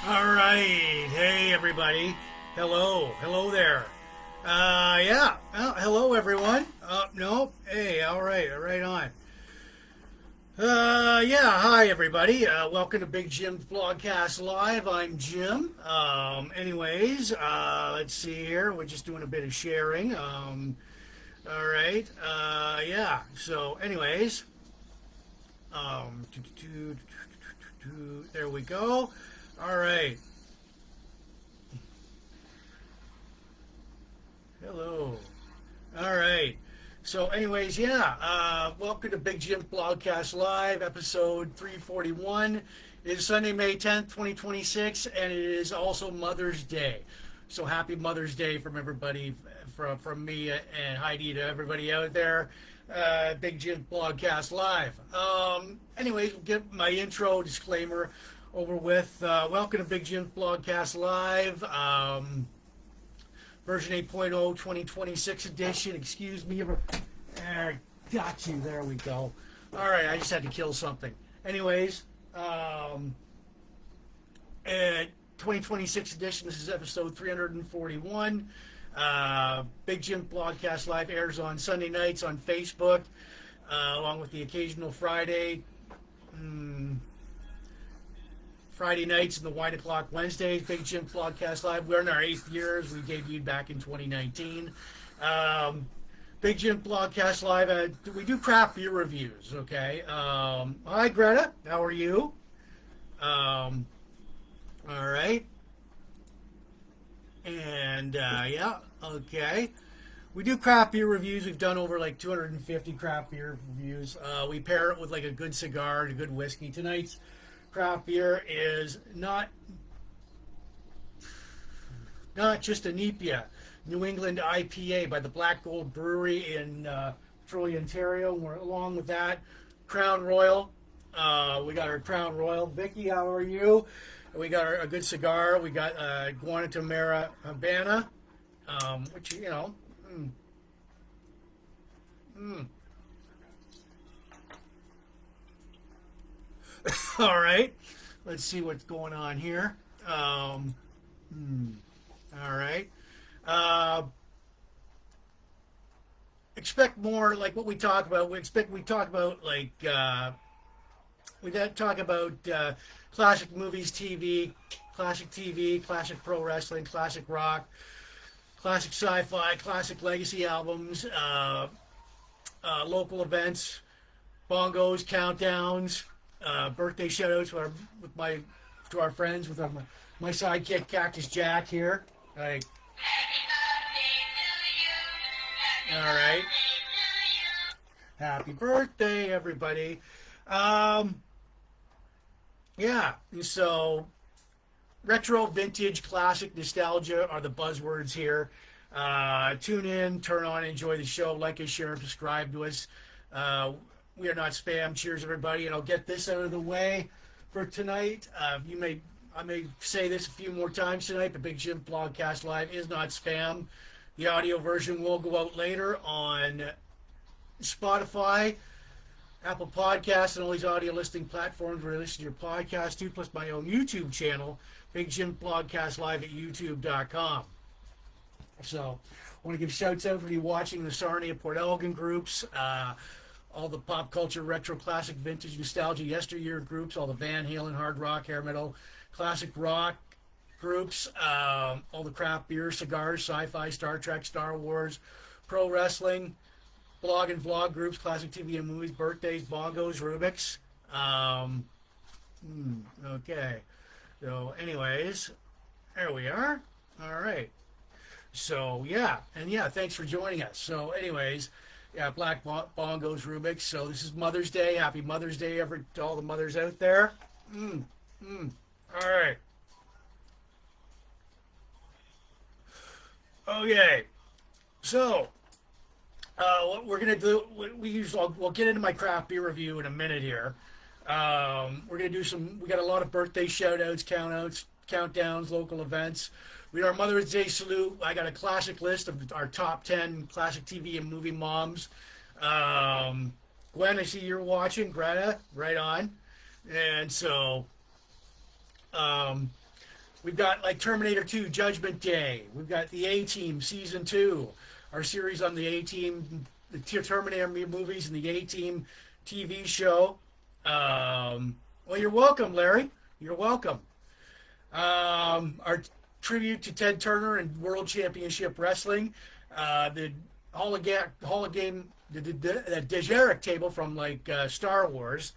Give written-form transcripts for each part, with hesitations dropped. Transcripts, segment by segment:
All right. Hey, everybody. Hello. Hello there. Yeah. Well, hello, everyone. No. Hey, all right. Right on. Yeah. Hi, everybody. Welcome to Big Jim's Blogcast Live. I'm Jim. Anyways, let's see here. We're just doing a bit of sharing. All right. Yeah. So, anyways, um, there we go. All right. Hello. All right. So, anyways, yeah. Welcome to Big Jim Blogcast Live, episode 341. It is Sunday, May 10th, 2026, and it is also Mother's Day. So, happy Mother's Day from everybody, from me and Heidi to everybody out there. Big Jim Blogcast Live. Anyways, we'll get my intro disclaimer over with. Welcome to Big Jim Blogcast Live. Version 8.0 2026 edition. Excuse me. Got you. There we go. All right. I just had to kill something. Anyways, 2026 edition. This is episode 341. Big Jim Blogcast Live airs on Sunday nights on Facebook, along with the occasional Friday nights and the Wine O'Clock Wednesdays. Big Jim Blogcast Live. We're in our 8th years. We debuted back in 2019. Big Jim Blogcast Live. We do craft beer reviews, okay? Hi, Greta. How are you? All right. And, yeah, okay. We do craft beer reviews. We've done over like 250 craft beer reviews. We pair it with like a good cigar and a good whiskey. Tonight's craft beer is not just a NEPA, New England IPA by the Black Gold Brewery in Petrolia, Ontario. We're along with that Crown Royal. We got our Crown Royal. Vicky, how are you? We got a good cigar. We got Guantanamera Habana, which All right, let's see what's going on here. All right. Expect more like what we talk about. We talk about like we talk about classic movies, TV, classic pro wrestling, classic rock, classic sci-fi, classic legacy albums, local events, bongos, countdowns. Birthday shout-outs to our friends with my sidekick Cactus Jack here. Like, all right. Happy birthday, everybody. Yeah. So, retro, vintage, classic, nostalgia are the buzzwords here. Tune in, turn on, enjoy the show, like us, share, and subscribe to us. We are not spam. Cheers, everybody. And I'll get this out of the way for tonight. I may say this a few more times tonight, but Big Jim Blogcast Live is not spam. The audio version will go out later on Spotify, Apple Podcasts, and all these audio listing platforms where you listen to your podcast to, plus my own YouTube channel, Big Jim Blogcast Live at youtube.com. So I want to give shouts out for you watching the Sarnia Port Elgin groups, all the pop culture, retro, classic, vintage, nostalgia, yesteryear groups, all the Van Halen, hard rock, hair metal, classic rock groups, all the craft beer, cigars, sci-fi, Star Trek, Star Wars, pro wrestling, blog and vlog groups, classic TV and movies, birthdays, bongos, Rubik's. Okay. So, anyways, there we are. All right. So, yeah. And, yeah, thanks for joining us. So, anyways, yeah, Black Bongos, Rubik's. So this is Mother's Day. Happy Mother's Day to all the mothers out there. All right. Okay. So, what we're going to do, we'll get into my craft beer review in a minute here. We're going to do we got a lot of birthday shout-outs, countdowns, local events. We got our Mother's Day salute. I got a classic list of our top 10 classic TV and movie moms. Gwen, I see you're watching. Greta, right on. And so, We've got like Terminator 2 Judgment Day. We've got the A-Team Season 2, our series on the A-Team, the Terminator movies and the A-Team TV show. Well, you're welcome, Larry. You're welcome. Our tribute to Ted Turner and World Championship Wrestling. The Hologame, the Dejeric table from like Star Wars.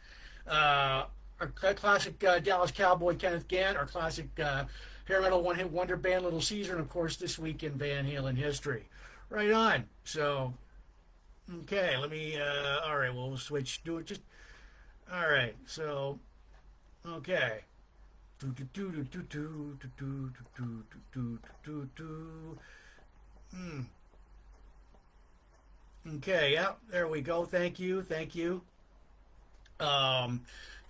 Our classic Dallas Cowboy-Kenneth Gant, our classic hair metal one-hit wonder band Little Caesar, and of course this week in Van Halen history. Right on. So, okay, let me. All right, we'll switch. Do it just. All right. So, okay. Okay. Yeah. There we go. Thank you. Thank you.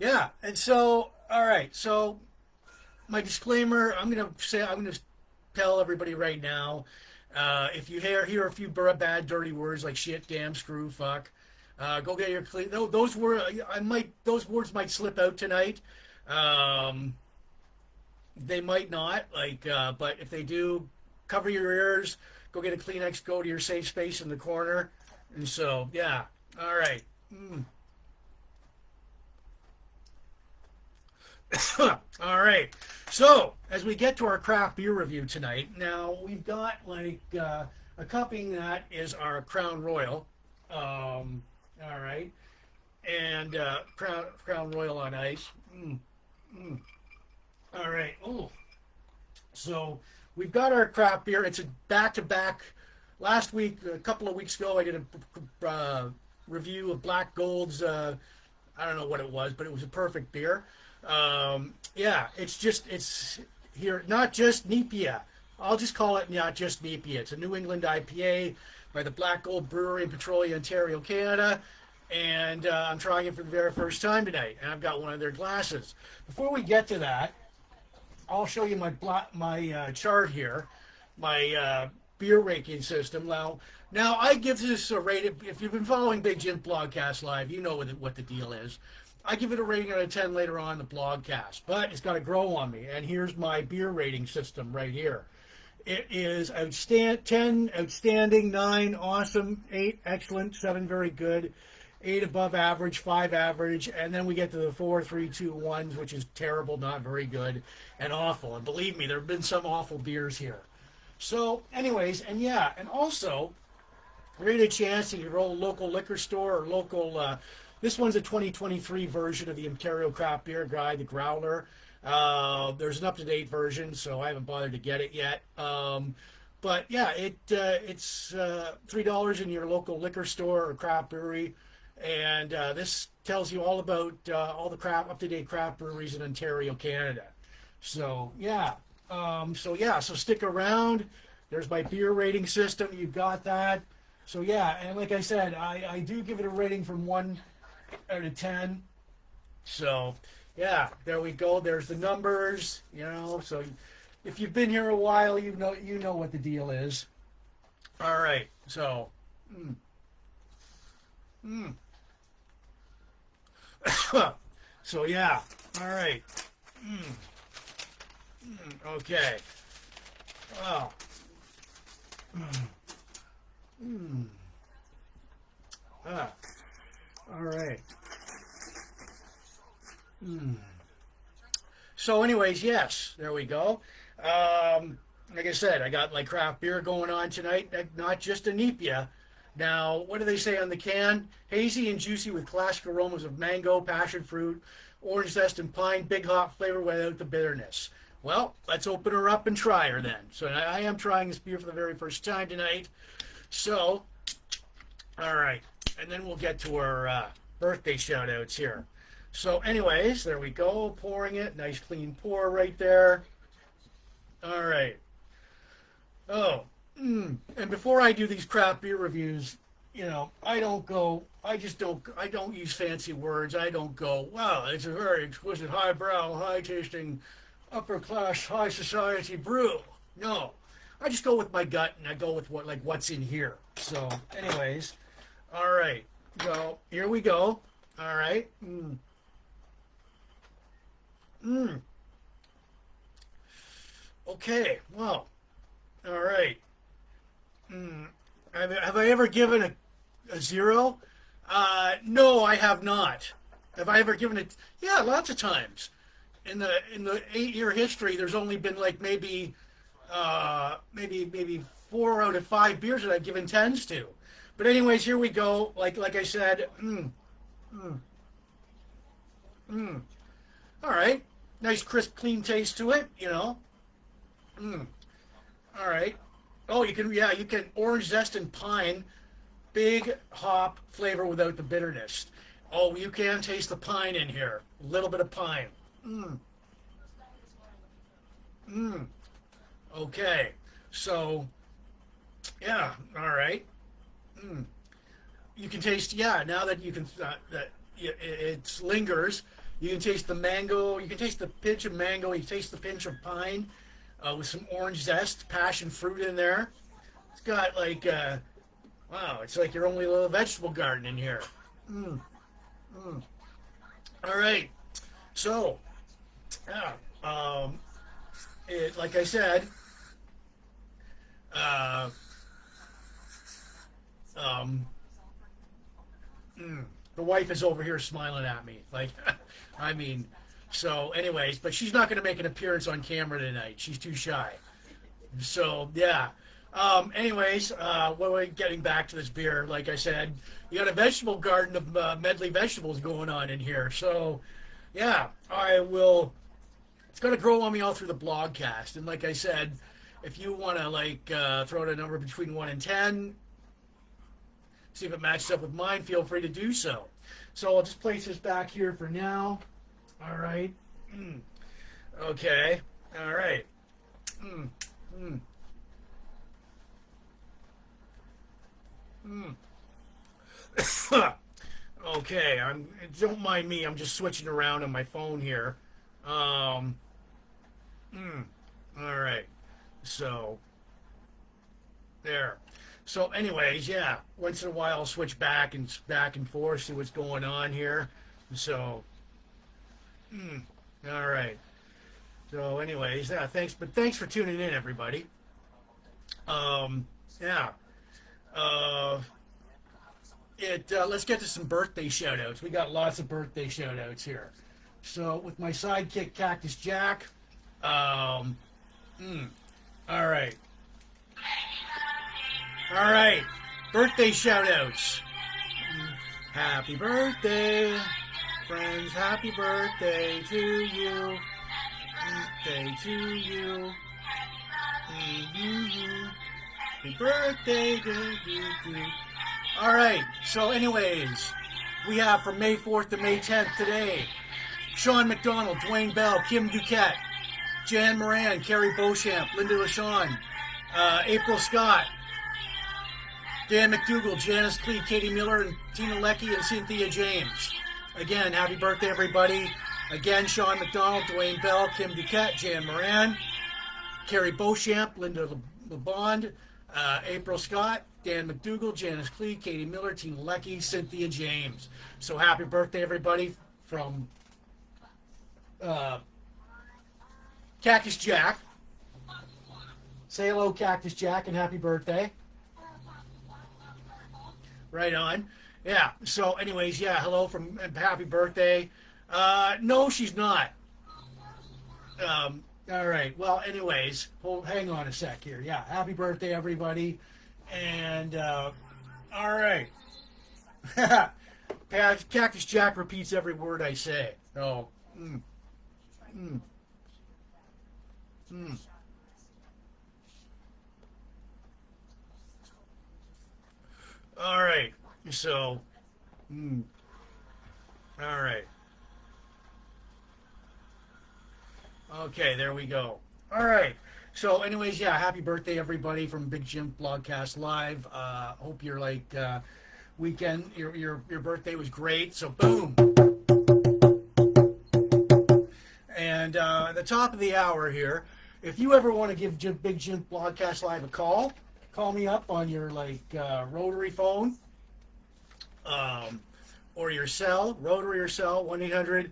Yeah, and so, all right, so my disclaimer, I'm gonna tell everybody right now, if you hear a few bad, dirty words like shit, damn, screw, fuck, go get your clean. Those words might slip out tonight. They might not, but if they do, cover your ears. Go get a Kleenex. Go to your safe space in the corner. And so, yeah, all right. All right. So, as we get to our craft beer review tonight, now we've got accompanying that is our Crown Royal. All right. And Crown Royal on ice. All right. Oh. So, we've got our craft beer. It's a back-to-back. Last week, a couple of weeks ago, I did a review of Black Gold's, I don't know what it was, but it was a perfect beer. Yeah, it's here, not just Nepia. I'll just call it not just Nepia. It's a New England IPA by the Black Gold Brewery in Petrolia, Ontario, Canada. And I'm trying it for the very first time tonight. And I've got one of their glasses. Before we get to that, I'll show you my chart here, my beer ranking system. Now I give this a rating. If you've been following Big Jims Blogcast Live, you know what the deal is. I give it a rating out of 10 later on in the blogcast, but it's got to grow on me. And here's my beer rating system right here. It is 10, outstanding, 9, awesome, 8, excellent, 7, very good, 8, above average, 5, average, and then we get to the 4, 3, 2, 1s, which is terrible, not very good, and awful. And believe me, there have been some awful beers here. So, anyways, and yeah, and also, we're getting a chance at your old local liquor store or local... This one's a 2023 version of the Ontario Craft Beer Guide, the Growler. There's an up-to-date version, so I haven't bothered to get it yet. But yeah, it's $3 in your local liquor store or craft brewery, and this tells you all about all the up-to-date craft breweries in Ontario, Canada. So yeah, so stick around. There's my beer rating system. You've got that. So yeah, and like I said, I do give it a rating from 1 out of 10. So yeah, there we go. There's the numbers, so if you've been here a while, you know what the deal is. All right, so so yeah, all right. Okay. Wow. All right. So anyways, yes, there we go. Like I said, I got craft beer going on tonight, not just a Nepia. Now, what do they say on the can? Hazy and juicy with classic aromas of mango, passion fruit, orange zest, and pine, big hop flavor without the bitterness. Well, let's open her up and try her then. So I am trying this beer for the very first time tonight. So, all right. And then we'll get to our birthday shout-outs here. So anyways, there we go. Pouring it. Nice clean pour right there. All right. Oh. And before I do these craft beer reviews, I don't use fancy words. I don't go, wow, it's a very exquisite, highbrow, high-tasting, upper-class, high society brew. No. I just go with my gut, and I go with what's in here. So anyways... All right, so here we go. All right. Okay, well, all right. Have I ever given a zero? No, I have not. Have I ever given it? Yeah, lots of times. In the 8 year history, there's only been like maybe 4 out of 5 beers that I've given tens to. But anyways, here we go. Like I said, all right, nice crisp, clean taste to it. All right. Oh, you can orange zest and pine, big hop flavor without the bitterness. Oh, you can taste the pine in here. A little bit of pine. Okay. So, yeah. All right. You can taste. Yeah. Now that you can, that it lingers. You can taste the mango. You can taste the pinch of mango. You taste the pinch of pine, with some orange zest, passion fruit in there. It's got like, wow, it's like your only little vegetable garden in here. All right. So, yeah, like I said, uh, um, the wife is over here smiling at me. Like, I mean, so, anyways, but she's not going to make an appearance on camera tonight. She's too shy. So, yeah. Anyways, when we're getting back to this beer, like I said, you got a vegetable garden of medley vegetables going on in here. So, yeah, I will. It's going to grow on me all through the blogcast. And like I said, if you want to throw out a number between 1 and 10, see if it matches up with mine, feel free to do so. So I'll just place this back here for now. All right. Okay. All right. Okay. Don't mind me. I'm just switching around on my phone here. All right. So there. So, anyways, yeah. Once in a while, I'll switch back and forth, see what's going on here. So, all right. So, anyways, yeah. Thanks for tuning in, everybody. Yeah. Let's get to some birthday shout-outs. We got lots of birthday shout-outs here. So, with my sidekick, Cactus Jack. All right. All right. Birthday shout-outs. Happy birthday, friends. Happy birthday to you. Birthday to you. Happy birthday to you. All right. So, anyways, we have from May 4th to May 10th today, Sean McDonald, Dwayne Bell, Kim Duquette, Jan Moran, Carrie Beauchamp, Linda LaShawn, April Scott, Dan McDougall, Janice Clee, Katie Miller, and Tina Leckie, and Cynthia James. Again, happy birthday, everybody. Again, Sean McDonald, Dwayne Bell, Kim Duquette, Jan Moran, Carrie Beauchamp, Linda LeBond, April Scott, Dan McDougall, Janice Clee, Katie Miller, Tina Leckie, Cynthia James. So happy birthday, everybody, from Cactus Jack. Say hello, Cactus Jack, and happy birthday. Right on. Yeah. So, anyways, yeah. Hello and happy birthday. No, she's not. All right. Well, anyways, hang on a sec here. Yeah. Happy birthday, everybody. And all right. Cactus Jack repeats every word I say. Oh. All right. So, all right. Okay, there we go. All right. So, anyways, yeah, happy birthday, everybody, from Big Jims Blogcast Live. Hope your weekend, your birthday was great. So, boom. And at the top of the hour here, if you ever want to give Big Jims Blogcast Live a call me up on your rotary phone, or your cell, rotary or cell, 1-800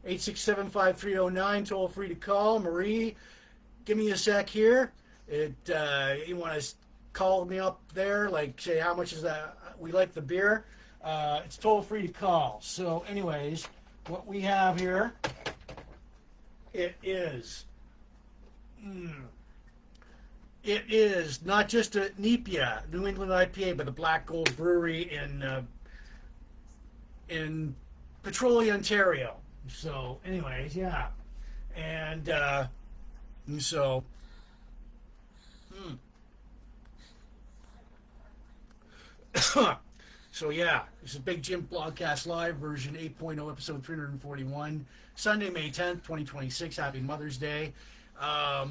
867-5309, toll free to call. Marie, give me a sec here. You want to call me up there, like say how much is that? We like the beer. It's toll free to call. So, anyways, what we have here, it is not just a NEPA, New England IPA, but the Black Gold Brewery in Petrolia, Ontario. So, anyways, yeah, and so. So yeah, this is Big Jim Blogcast Live version 8.0 episode 341, Sunday, May 10th, 2026. Happy Mother's Day. All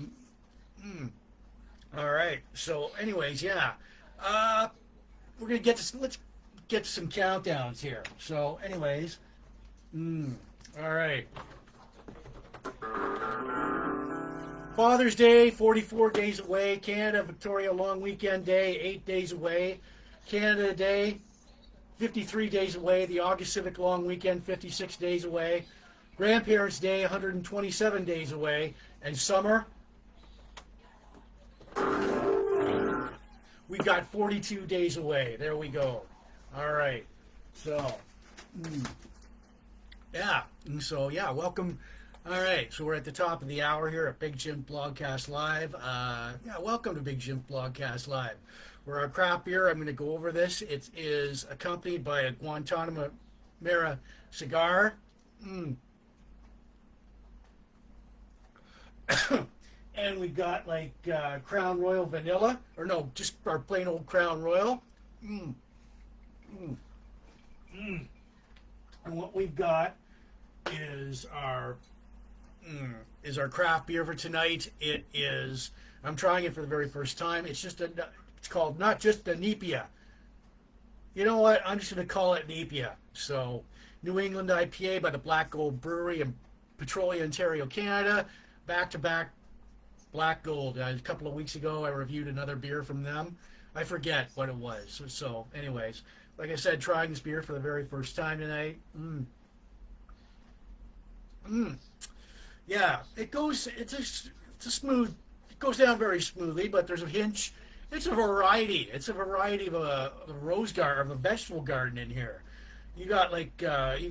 right. So anyways, yeah. We're going to let's get to some countdowns here. So anyways, all right. Father's Day, 44 days away. Canada, Victoria Long Weekend Day, 8 days away. Canada Day, 53 days away. The August Civic Long Weekend, 56 days away. Grandparents' Day, 127 days away. And summer, we got 42 days away. There we go. All right. So, yeah. So, yeah, welcome. All right, so we're at the top of the hour here at Big Jim Blogcast Live. Welcome to Big Jim Blogcast Live. We're our craft beer. I'm going to go over this. It is accompanied by a Guantanamo Mara cigar. And we got like Crown Royal Vanilla, or no, just our plain old Crown Royal. And what we've got is our craft beer for tonight. It is, I'm trying it for the very first time. It's called not just a NEPA. You know what? I'm just going to call it NEPA. So, New England IPA by the Black Gold Brewery in Petrolia, Ontario, Canada. Back-to-back Black Gold. A couple of weeks ago, I reviewed another beer from them. I forget what it was. So, anyways, like I said, trying this beer for the very first time tonight. Yeah, it's a smooth, it goes down very smoothly, but there's a hinge. It's a variety of a rose garden, of a vegetable garden in here. You got like a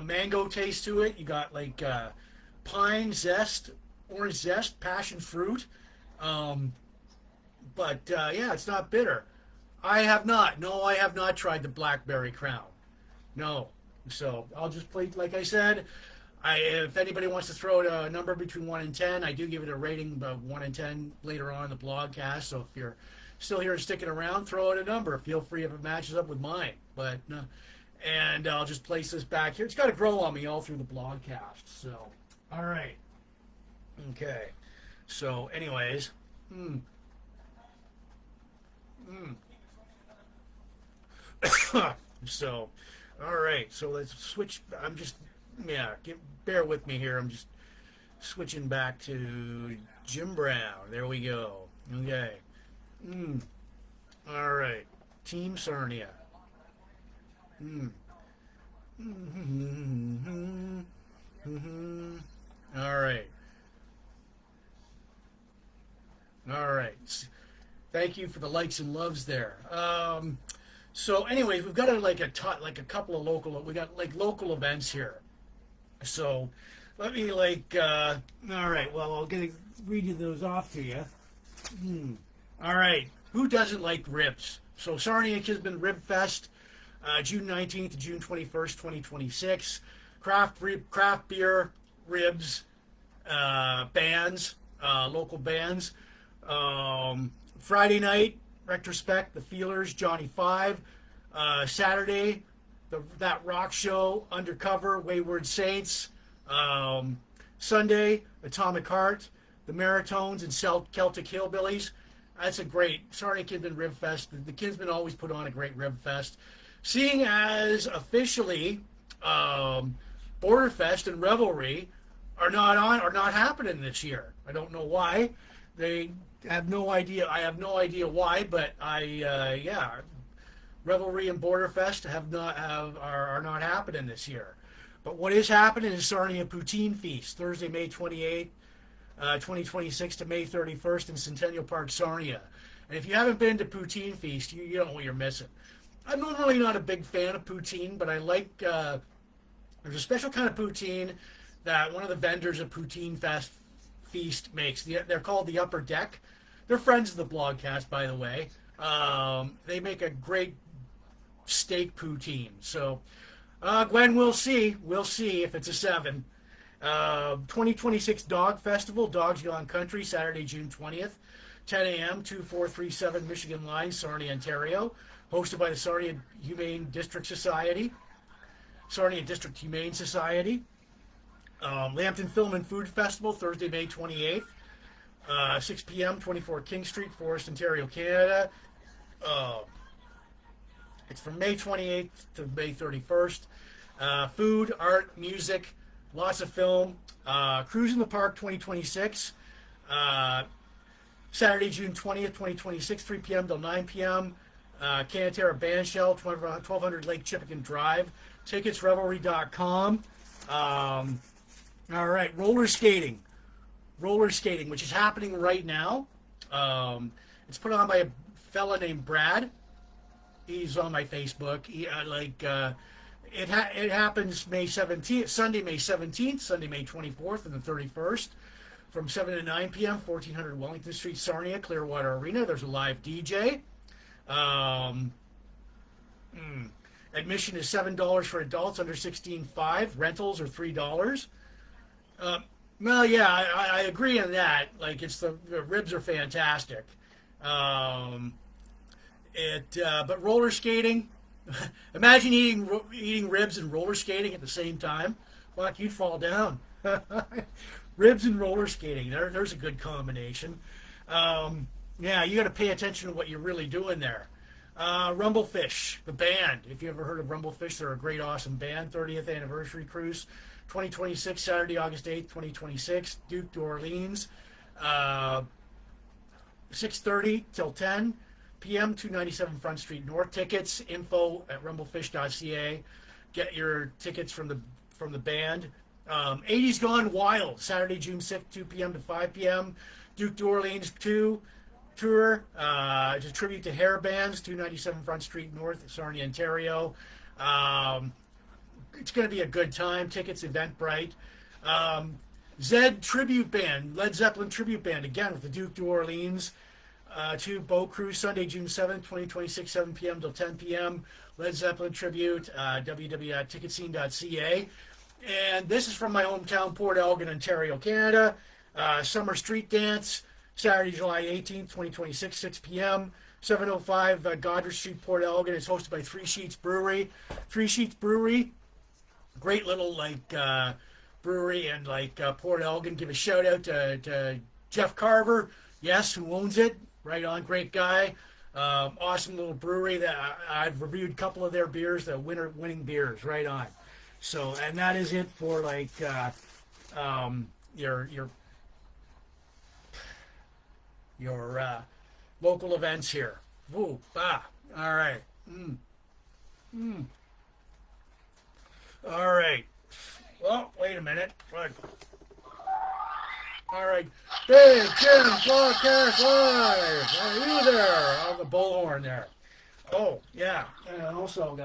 mango taste to it. You got like pine zest, orange zest, passion fruit. But yeah, it's not bitter. I have not tried the Blackberry Crown. No. So I'll just play, like I said, if anybody wants to throw a number between 1 and 10, I do give it a rating of 1 and 10 later on in the blogcast. So if you're still here and sticking around, throw out a number. Feel free if it matches up with mine. But and I'll just place this back here. It's got to grow on me all through the blogcast. So, all right. Okay. So, anyways. So, all right. So let's switch. Bear with me here. I'm just switching back to Jim Brown. There we go. Okay. All right. Team Sarnia. All right. All right. Thank you for the likes and loves there. So, anyways, we've got a couple of local events here. So, let me all right. Well, I'll read you those off to you. All right. Who doesn't like ribs? So, Sarnia Kisbin Rib Fest, June 19th to June 21st, 2026. Craft beer, ribs, bands, local bands. Friday night, retrospect, the Feelers, Johnny Five. Saturday, that rock show, Undercover, Wayward Saints. Sunday, Atomic Heart, the Maritones, and Celtic Hillbillies. That's a great Sarnia Kinsman Rib Fest. The Kinsmen always put on a great Rib Fest. Seeing as officially Border Fest and Revelry are not happening this year. I don't know why. They have no idea. I have no idea why, but Revelry and Border Fest are not happening this year. But what is happening is Sarnia Poutine Feast, Thursday, May 28th, 2026 to May 31st in Centennial Park, Sarnia. And if you haven't been to Poutine Feast, you don't know what you're missing. I'm normally not a big fan of poutine, but I like, there's a special kind of poutine that one of the vendors at Poutine Feast makes. They're called the Upper Deck. They're friends of the Blogcast, by the way. They make a great steak poutine. So, Gwen, we'll see. We'll see if it's a 7. 2026 Dog Festival, Dogs Gone Country, Saturday, June 20th, 10 a.m., 2437 Michigan Line, Sarnia, Ontario. Hosted by the Sarnia Humane District Society. Sarnia District Humane Society. Lambton Film and Food Festival, Thursday, May 28th, 6 p.m., 24 King Street, Forest, Ontario, Canada. It's from May 28th to May 31st. Food, art, music, lots of film. Cruise in the Park 2026. Saturday, June 20th, 2026, 3 p.m. till 9 p.m. Canatera Bandshell, 1200 Lake Chippewa Drive. Tickets, revelry.com. All right, roller skating, which is happening right now. It's put on by a fella named Brad. He's on my Facebook. It happens May 17th, Sunday, May 17th, Sunday, May 24th, and the 31st, from 7 to 9 p.m. 1400 Wellington Street, Sarnia, Clearwater Arena. There's a live DJ. Admission is $7 for adults under 16.5. Rentals are $3. Well, yeah, I agree on that. Like, the ribs are fantastic. But roller skating. Imagine eating ribs and roller skating at the same time. Fuck, you'd fall down. Ribs and roller skating. There's a good combination. Yeah, you got to pay attention to what you're really doing there. Rumblefish, the band. If you ever heard of Rumblefish, they're a great, awesome band. 30th anniversary cruise, 2026, Saturday, August 8th, 2026, Duke d'Orleans, 6:30 till 10 p.m., 297 Front Street North. Tickets, info at rumblefish.ca. Get your tickets from the band. 80s Gone Wild, Saturday, June 6th, 2 p.m. to 5 p.m. Duke d'Orleans 2 tour. It's a tribute to hair bands, 297 Front Street North, Sarnia, Ontario. It's going to be a good time. Tickets, Eventbrite. Zed Tribute Band, Led Zeppelin Tribute Band, again with the Duke d'Orleans. 2 Boat Cruise, Sunday, June 7th, 2026, 7 p.m. till 10 p.m. Led Zeppelin Tribute, www.ticketscene.ca. And this is from my hometown, Port Elgin, Ontario, Canada. Summer Street Dance, Saturday, July 18th, 2026, 6 p.m. 705 Goddard Street, Port Elgin. It's hosted by Three Sheets Brewery. Three Sheets Brewery, great little brewery in Port Elgin. Give a shout out to Jeff Carver, yes, who owns it. Right on, great guy. Awesome little brewery that I've reviewed a couple of their beers, the winning beers. Right on. So, and that is it for your local events here. Woo, bah. All right. All right. Well, wait a minute. Right. All right. Big Jims Blogcast Live. Are you there? On the bullhorn there. Oh, yeah. And I also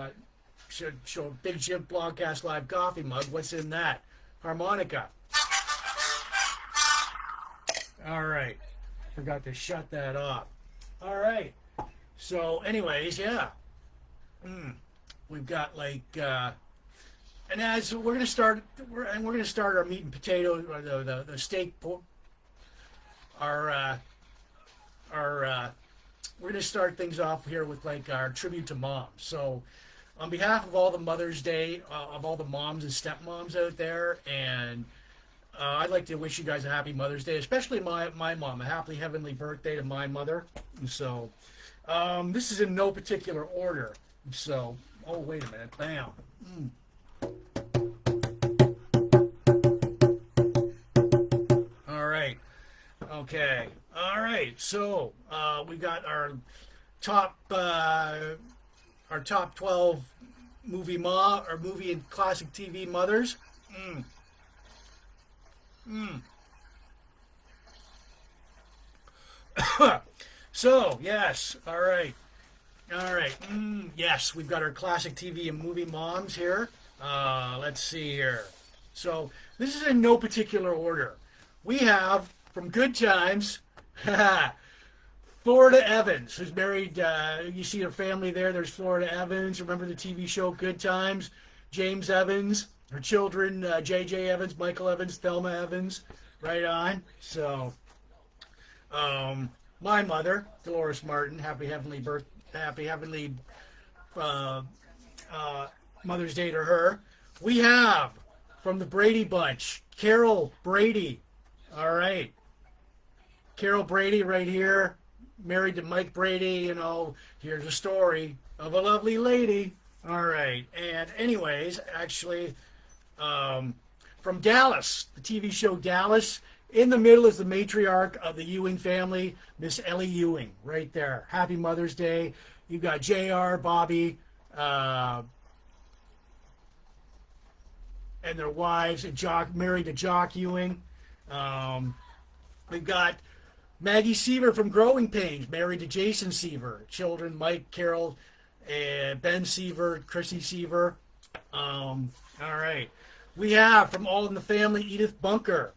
should show a Big Jim Blogcast Live coffee mug. What's in that? Harmonica. All right. Forgot to shut that off. All right. So, anyways, yeah. We've got and as we're gonna start, we're gonna start our meat and potato, or the steak. We're gonna start things off here with our tribute to moms. So, on behalf of all the Mother's Day, of all the moms and stepmoms out there, and I'd like to wish you guys a happy Mother's Day, especially my mom, a happy heavenly birthday to my mother. So, this is in no particular order. So, oh wait a minute, bam. All right, okay, all right. So we got our top 12 movie and classic TV mothers. Mm, mm. So, yes, all right. All right. Yes, we've got our classic TV and movie moms here. Let's see here. So this is in no particular order. We have from Good Times, Florida Evans, who's married. You see her family there. There's Florida Evans. Remember the TV show Good Times? James Evans, her children, J.J. Evans, Michael Evans, Thelma Evans. Right on. So, my mother, Dolores Martin, happy heavenly uh, Mother's Day to her. We have from the Brady Bunch, Carol Brady. All right. Carol Brady right here, married to Mike Brady. You know, here's a story of a lovely lady. All right. And anyways, actually, from Dallas, the TV show Dallas, in the middle is the matriarch of the Ewing family, Miss Ellie Ewing, right there. Happy Mother's Day. You got JR, Bobby, and their wives, and married to Jock Ewing. We've got Maggie Seaver from Growing Pains, married to Jason Seaver. Children, Mike, Carol, Ben Seaver, Chrissy Seaver. All right. We have from All in the Family, Edith Bunker.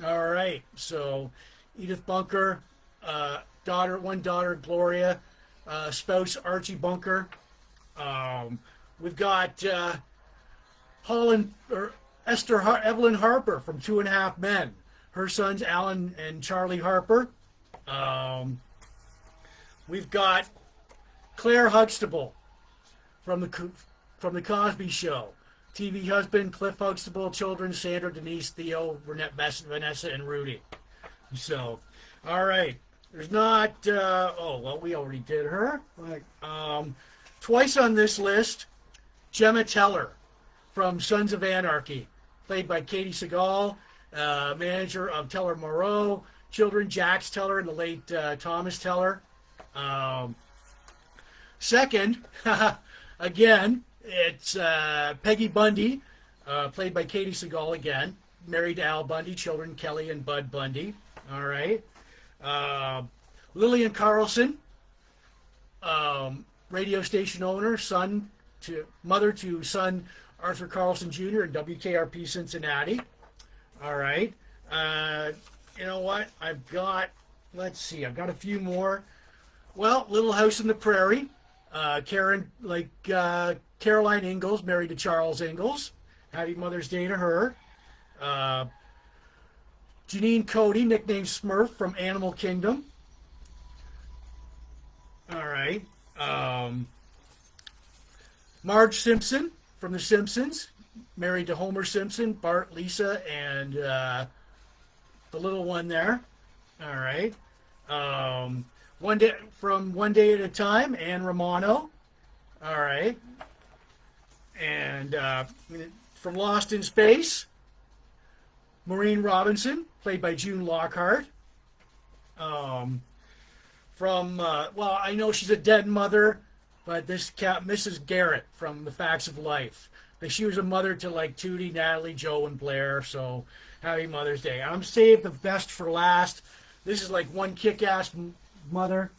All right. So Edith Bunker, one daughter, Gloria, spouse, Archie Bunker. We've got Evelyn Harper from Two and a Half Men. Her sons, Alan and Charlie Harper. We've got Claire Huxtable from the Cosby Show. TV husband, Cliff Huxtable. Children, Sandra, Denise, Theo, Vanessa, and Rudy. So, all right. There's not, we already did her. Twice on this list, Gemma Teller from Sons of Anarchy, played by Katie Seagal, manager of Teller Moreau. Children, Jax Teller and the late Thomas Teller. Second, again, it's Peggy Bundy, played by Katie Seagal again, married to Al Bundy. Children, Kelly and Bud Bundy. All right. Lillian Carlson, radio station owner, mother to son Arthur Carlson Jr. in WKRP Cincinnati. All right. You know what? I've got a few more. Well, Little House on the Prairie. Caroline Ingalls, married to Charles Ingalls. Happy Mother's Day to her. Janine Cody, nicknamed Smurf from Animal Kingdom. All right. Marge Simpson from The Simpsons, married to Homer Simpson, Bart, Lisa, and the little one there. All right. One Day at a Time, Anne Romano. All right. And from Lost in Space, Maureen Robinson, played by June Lockhart. I know she's a dead mother, but Mrs. Garrett from The Facts of Life. She was a mother to Tootie, Natalie, Joe, and Blair. So happy Mother's Day. I'm saved the best for last. This is one kick-ass mother.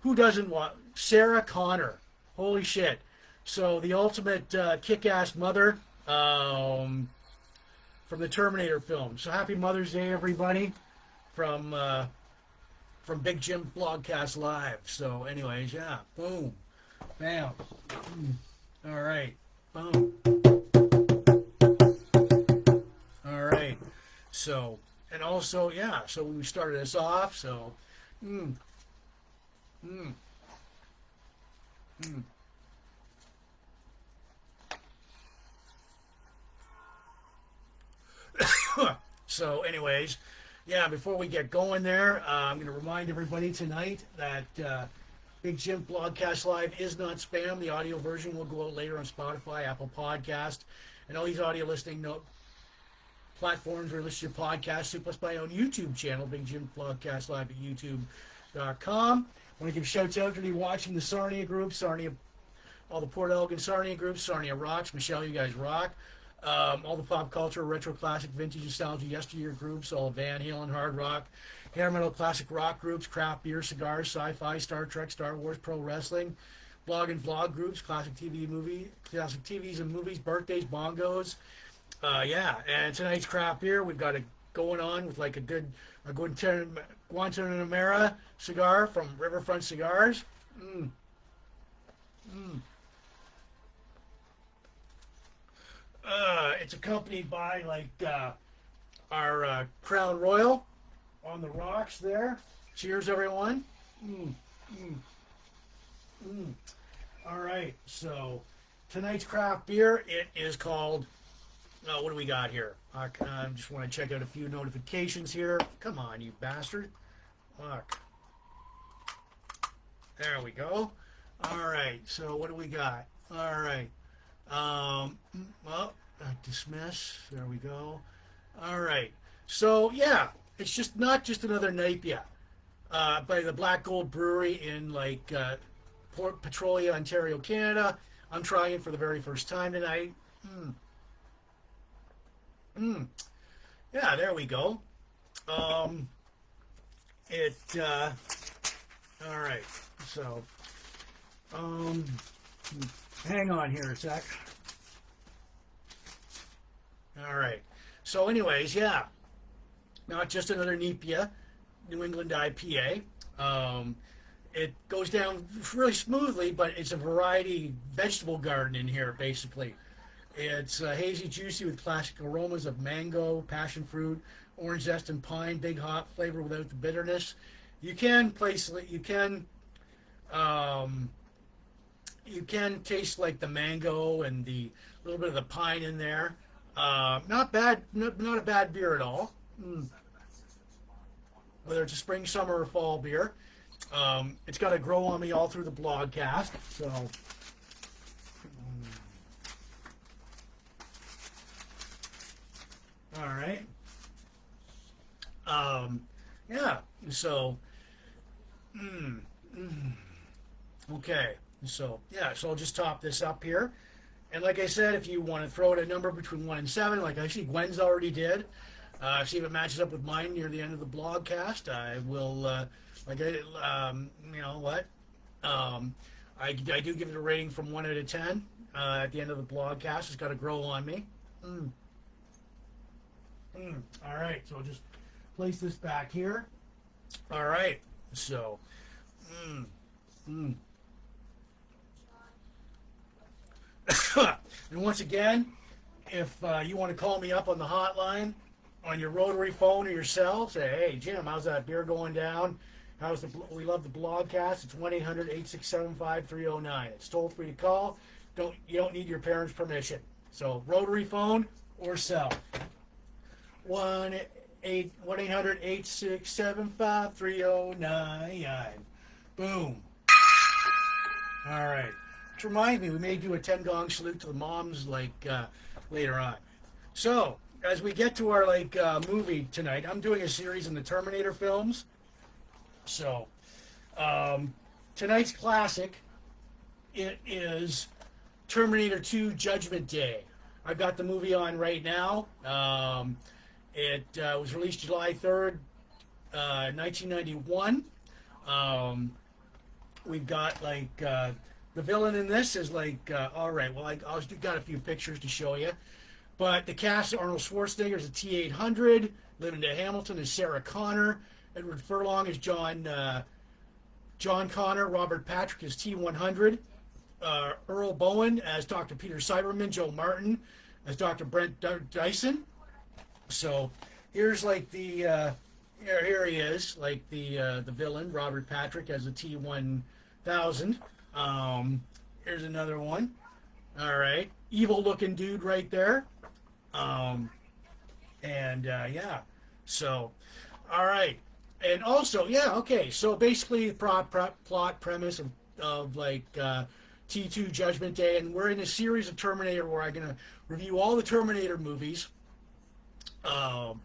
Who doesn't want Sarah Connor? Holy shit! So the ultimate kick-ass mother from the Terminator film. So happy Mother's Day, everybody, from Big Jim Blogcast Live. So anyways, yeah, boom, bam, all right, boom, all right. So and also, yeah, so we started us off. So, So anyways, yeah, before we get going there, I'm going to remind everybody tonight that Big Jim Blogcast Live is not spam. The audio version will go out later on Spotify, Apple Podcast, and all these audio listening platforms where you listen to your podcasts, plus my own YouTube channel, Big Jim Blogcast Live at youtube.com. I want to give shout out to anyone watching the Sarnia group, Sarnia all the Port Elgin Sarnia groups. Sarnia rocks. Michelle, you guys rock. All the pop culture, retro, classic, vintage, nostalgia, yesteryear groups. All the Van Halen, hard rock, hair metal, classic rock groups. Craft beer, cigars, sci-fi, Star Trek, Star Wars, pro wrestling. Blog and vlog groups, classic TVs and movies, birthdays, bongos. Yeah, and tonight's craft beer, we've got it going on with like a Guantanamera cigar from Riverfront Cigars. Mm. Mm. It's accompanied by like our Crown Royal on the rocks there. Cheers, everyone. Mm. Mm. Mm. All right, so tonight's craft beer, it is called, what do we got here? I just want to check out a few notifications here. Come on, you bastard. Fuck. There we go. All right, so what do we got? All right. Well, dismiss. There we go. All right. So, yeah, it's just not just another Napier by the Black Gold Brewery in, like, Port Petrolia, Ontario, Canada. I'm trying it for the very first time tonight. Yeah, there we go. All right. So, hang on here a sec. All right. So, anyways, yeah, not just another Nepia, New England IPA. It goes down really smoothly, but it's a variety vegetable garden in here, basically. It's hazy, juicy with classic aromas of mango, passion fruit, orange zest, and pine. Big hop flavor without the bitterness. You can taste like the mango and the little bit of the pine in there. Not bad, not a bad beer at all. Whether it's a spring, summer, or fall beer. It's got to grow on me all through the blogcast. So, all right. Yeah. So, okay. So, yeah. So I'll just top this up here. And like I said, if you want to throw in a number between 1 and 7, like I see Gwen's already did, see if it matches up with mine near the end of the blogcast, I will. You know what? I do give it a rating from 1 out of 10 at the end of the blogcast. It's got to grow on me. All right, so I'll just place this back here. All right, so. And once again, if you want to call me up on the hotline on your rotary phone or your cell, say, hey, Jim, how's that beer going down? We love the blogcast. It's 1-800-867-5309. It's toll free to call. You don't need your parents' permission. So rotary phone or cell. 1-800-867-5309. Boom. All right. Which reminds me, we may do a 10 gong salute to the moms later on. So as we get to our movie tonight, I'm doing a series in the Terminator films. So, tonight's classic, it is Terminator 2 Judgment Day. I've got the movie on right now. It was released July 3rd, 1991. We've got, the villain in this is all right, well, I've got a few pictures to show you. But the cast, Arnold Schwarzenegger is a T-800. Linda Hamilton is Sarah Connor. Edward Furlong is John Connor. Robert Patrick is T-100. Earl Bowen as Dr. Peter Cyberman. Joe Martin as Dr. Brent Dyson. So here's here he is, the villain, Robert Patrick as a T-1000. Here's another one. All right, evil looking dude right there. Yeah. So, all right. And also, yeah, okay. So basically, the plot premise of T2 Judgment Day, and we're in a series of Terminator where I'm gonna review all the Terminator movies. A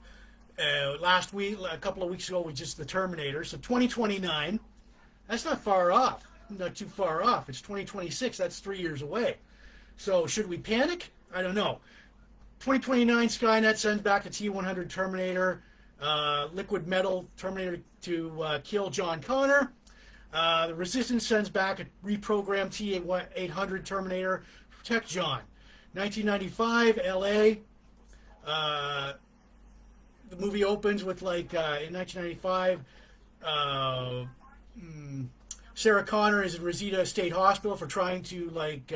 couple of weeks ago, was just the Terminator. So 2029, that's not far off. not too far off. It's 2026. That's 3 years away. So should we panic? I don't know. 2029, Skynet sends back the T-100 Terminator, liquid metal Terminator to kill John Connor. The Resistance sends back a reprogrammed T-800 Terminator to protect John. 1995, L.A. The movie opens with, like, in 1995, Sarah Connor is in Reseda State Hospital for trying to, like,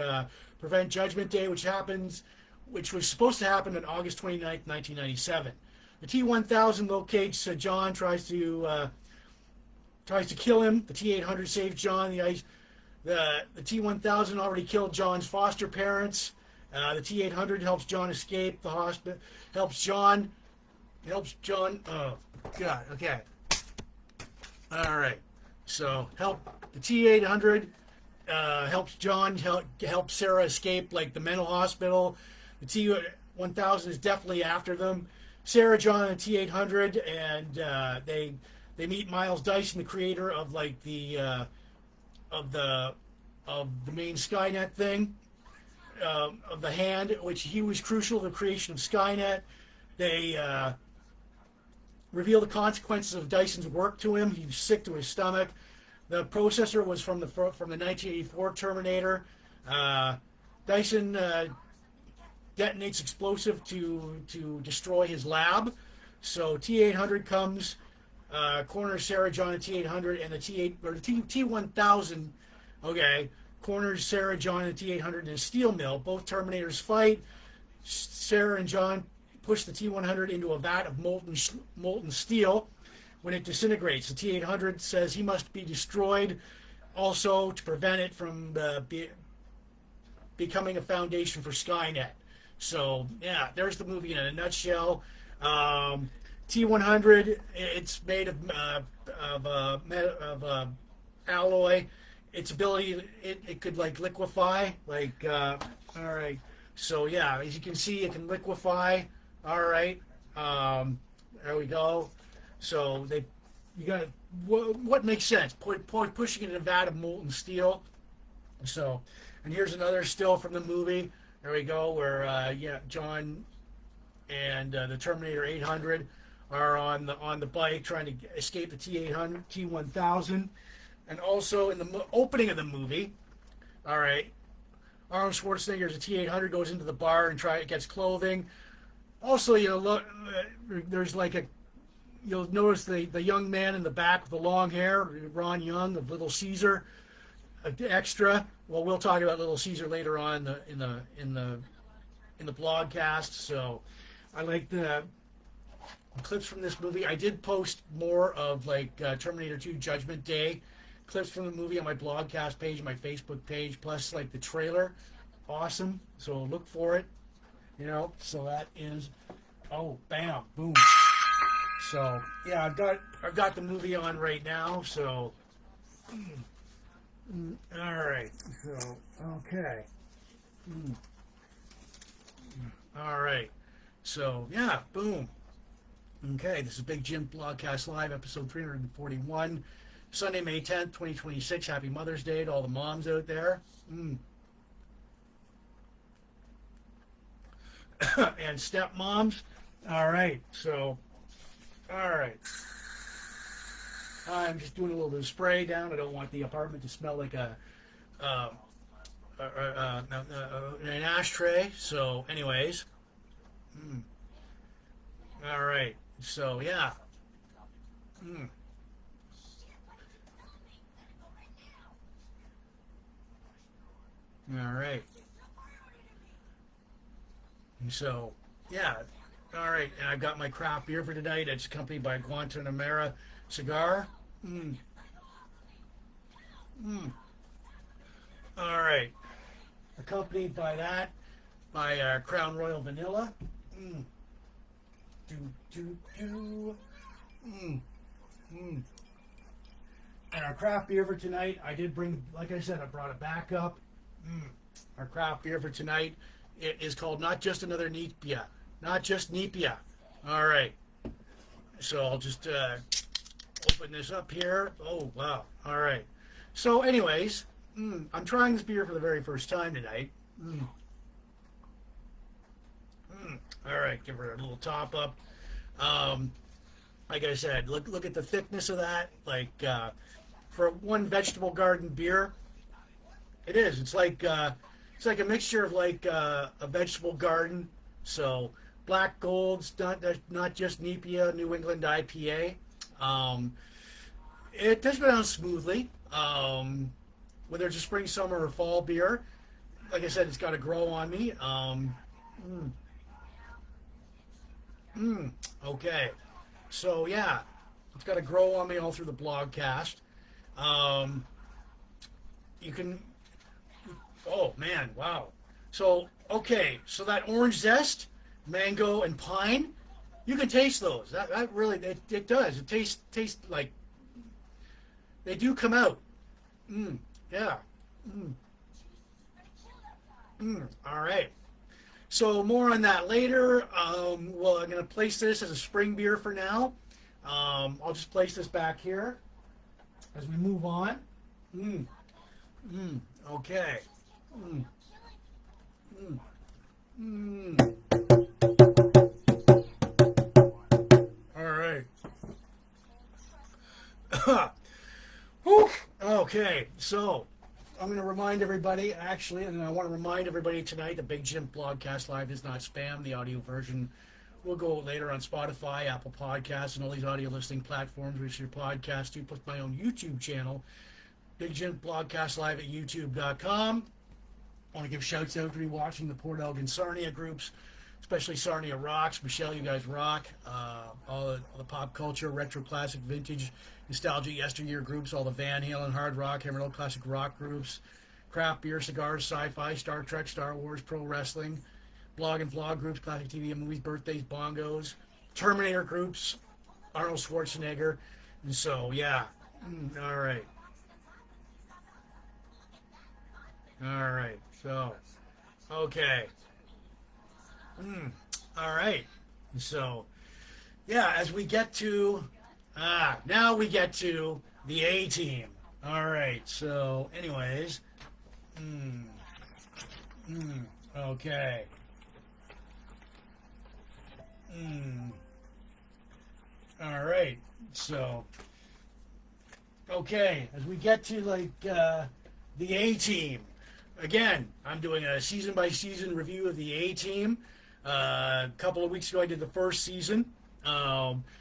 prevent Judgment Day, which was supposed to happen on August 29th, 1997. The T-1000 locates John, tries to kill him. The T-800 saves John. The T-1000 already killed John's foster parents. The T-800 helps John escape the hospital. Helps John. Oh God. Okay. All right. So the T-800 helps John help Sarah escape, like, the mental hospital. The T-1000 is definitely after them. Sarah, John, and the T-800, and they meet Miles Dyson, the creator of, like, the main Skynet thing, of the hand, which he was crucial to the creation of Skynet. They reveal the consequences of Dyson's work to him. He was sick to his stomach. The processor was from the 1984 Terminator. Dyson detonates explosive to destroy his lab. So T-800 comes, corners Sarah, John, and T-800, and the T-1000, okay, corners Sarah, John, and T-800 in a steel mill. Both Terminators fight. Sarah and John push the T-100 into a vat of molten steel. When it disintegrates, the T-800 says he must be destroyed, also to prevent it from becoming a foundation for Skynet. So, yeah, there's the movie in a nutshell. T-100, it's made of alloy. Its ability, it could, like, liquefy. Like, all right. So, yeah, as you can see, it can liquefy. All right. There we go. So you got what makes sense? Pushing it in a vat of molten steel. So, and here's another still from the movie. There we go, where John and the Terminator 800 are on the bike trying to escape the T-800, T-1000, and also in the opening of the movie, all right, Arnold Schwarzenegger's T-800 goes into the bar and gets clothing. Also, look, there's like you'll notice the young man in the back with the long hair, Ron Young of Little Caesar, extra. Well, we'll talk about Little Caesar later on in the blogcast. So, I like the clips from this movie. I did post more of, like, Terminator 2 Judgment Day clips from the movie on my blogcast page, my Facebook page, plus, like, the trailer. Awesome. So look for it. So that is, bam, boom. So, yeah, I've got the movie on right now. So, all right. So, okay. All right. So, yeah, boom. Okay, this is Big Jim Blogcast Live, episode 341, Sunday, May 10th, 2026. Happy Mother's Day to all the moms out there. And stepmoms. All right, so, all right. I'm just doing a little bit of spray down. I don't want the apartment to smell like an ashtray. So, anyways. All right. So, yeah. All right. So, yeah. All right. And I've got my craft beer for tonight. It's accompanied by Guantanamera cigar. All right. Accompanied by that, by Crown Royal Vanilla. And our craft beer for tonight, I did bring, like I said, I brought it back up. Our craft beer for tonight, it is called Not Just Another Nepia. Not Just Nepia. All right. So I'll just open this up here. Oh, wow. All right. So, anyways, I'm trying this beer for the very first time tonight. All right, give her a little top up. Um, like I said, look at the thickness of that. Like for one vegetable garden beer, it is. It's like a mixture of like a vegetable garden. So black gold's not just Nepia New England IPA. Um, it does go down smoothly. Whether it's a spring, summer, or fall beer, like I said, it's got to grow on me. Mm, okay. So yeah, it's got to grow on me all through the blogcast. Um, you can. Oh man, wow. So okay, so that orange zest, mango and pine, you can taste those. That really it does. It tastes like they do come out. Yeah. Mm, all right. So more on that later. Well, I'm going to place this as a spring beer for now. I'll just place this back here as we move on. Mm, okay. Mm, mm, mm. All right. Whew. Okay, so I'm going to remind everybody, actually, and I want to remind everybody tonight the Big Jim Blogcast Live is not spam. The audio version will go later on Spotify, Apple Podcasts, and all these audio listening platforms, which your podcast to, plus my own YouTube channel, Big Jim Blogcast Live at youtube.com. I want to give shouts out to be watching the Port Elgin Sarnia groups, especially Sarnia Rocks. Michelle, you guys rock. All the pop culture, retro, classic, vintage, nostalgia, yesteryear groups, all the Van Halen, hard rock, heavy metal, classic rock groups, craft beer, cigars, sci-fi, Star Trek, Star Wars, pro wrestling, blog and vlog groups, classic TV and movies, birthdays, bongos, Terminator groups, Arnold Schwarzenegger. And so, yeah. All right. All right. So, okay. All right. So, yeah, as we get to, now we get to the A team. All right. So, anyways, okay. All right. So, okay, as we get to like the A team. Again, I'm doing a season by season review of the A team. A couple of weeks ago, I did the first season.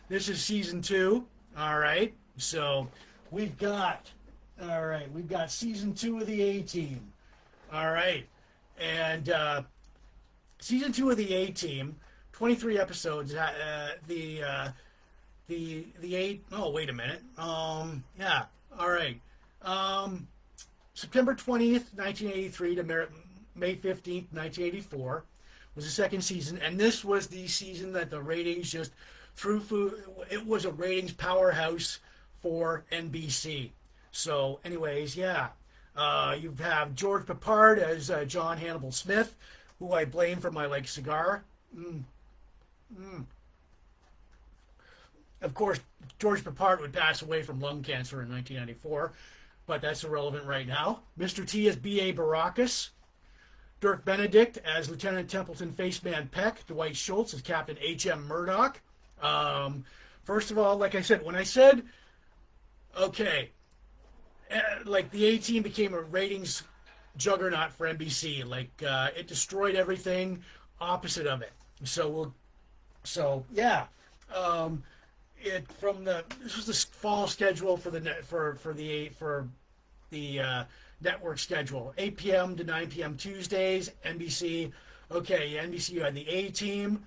This is season 2. All right. So we've got season 2 of the A team. All right. And season 2 of the A team, 23 episodes. The eight. Oh, wait a minute. Yeah. All right. September 20th, 1983 to May 15th, 1984 was the second season, and this was the season that the ratings just threw food. It was a ratings powerhouse for NBC. So, anyways, yeah. You have George Peppard as John Hannibal Smith, who I blame for my cigar. Of course, George Peppard would pass away from lung cancer in 1994, but that's irrelevant right now. Mr. T as B.A. Baracus. Dirk Benedict as Lieutenant Templeton Faceman Peck. Dwight Schultz as Captain H.M. Murdoch. First of all, like I said, when I said, okay, the A-Team became a ratings juggernaut for NBC. It destroyed everything opposite of it. Yeah. This was the fall schedule for the network schedule. 8 p.m. to 9 p.m. Tuesdays. NBC. Okay, NBC you had the A Team.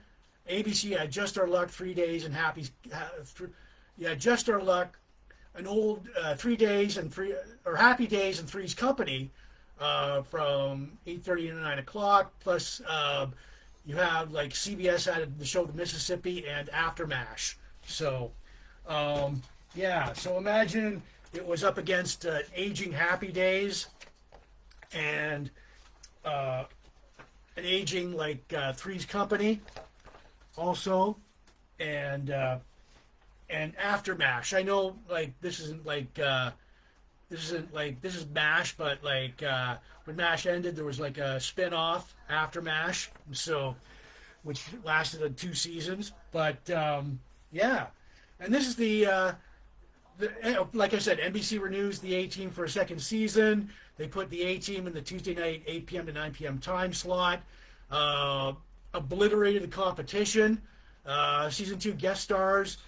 ABC had Just Our Luck, 3 days, and Just Our Luck, an old 3 days and Happy Days and Three's Company from 8:30 to 9 o'clock. Plus, you have CBS had the show The Mississippi and Aftermash. So, yeah. So imagine it was up against aging Happy Days and an aging Three's Company also, and Aftermash. I know this isn't this is MASH, but like when MASH ended, there was like a spin-off after MASH, so which lasted 2 seasons. But yeah, and this is like I said, NBC renews the A Team for a second season. They put the A Team in the Tuesday night 8 p.m. to 9 p.m. time slot. Obliterated the competition. Season 2 guest stars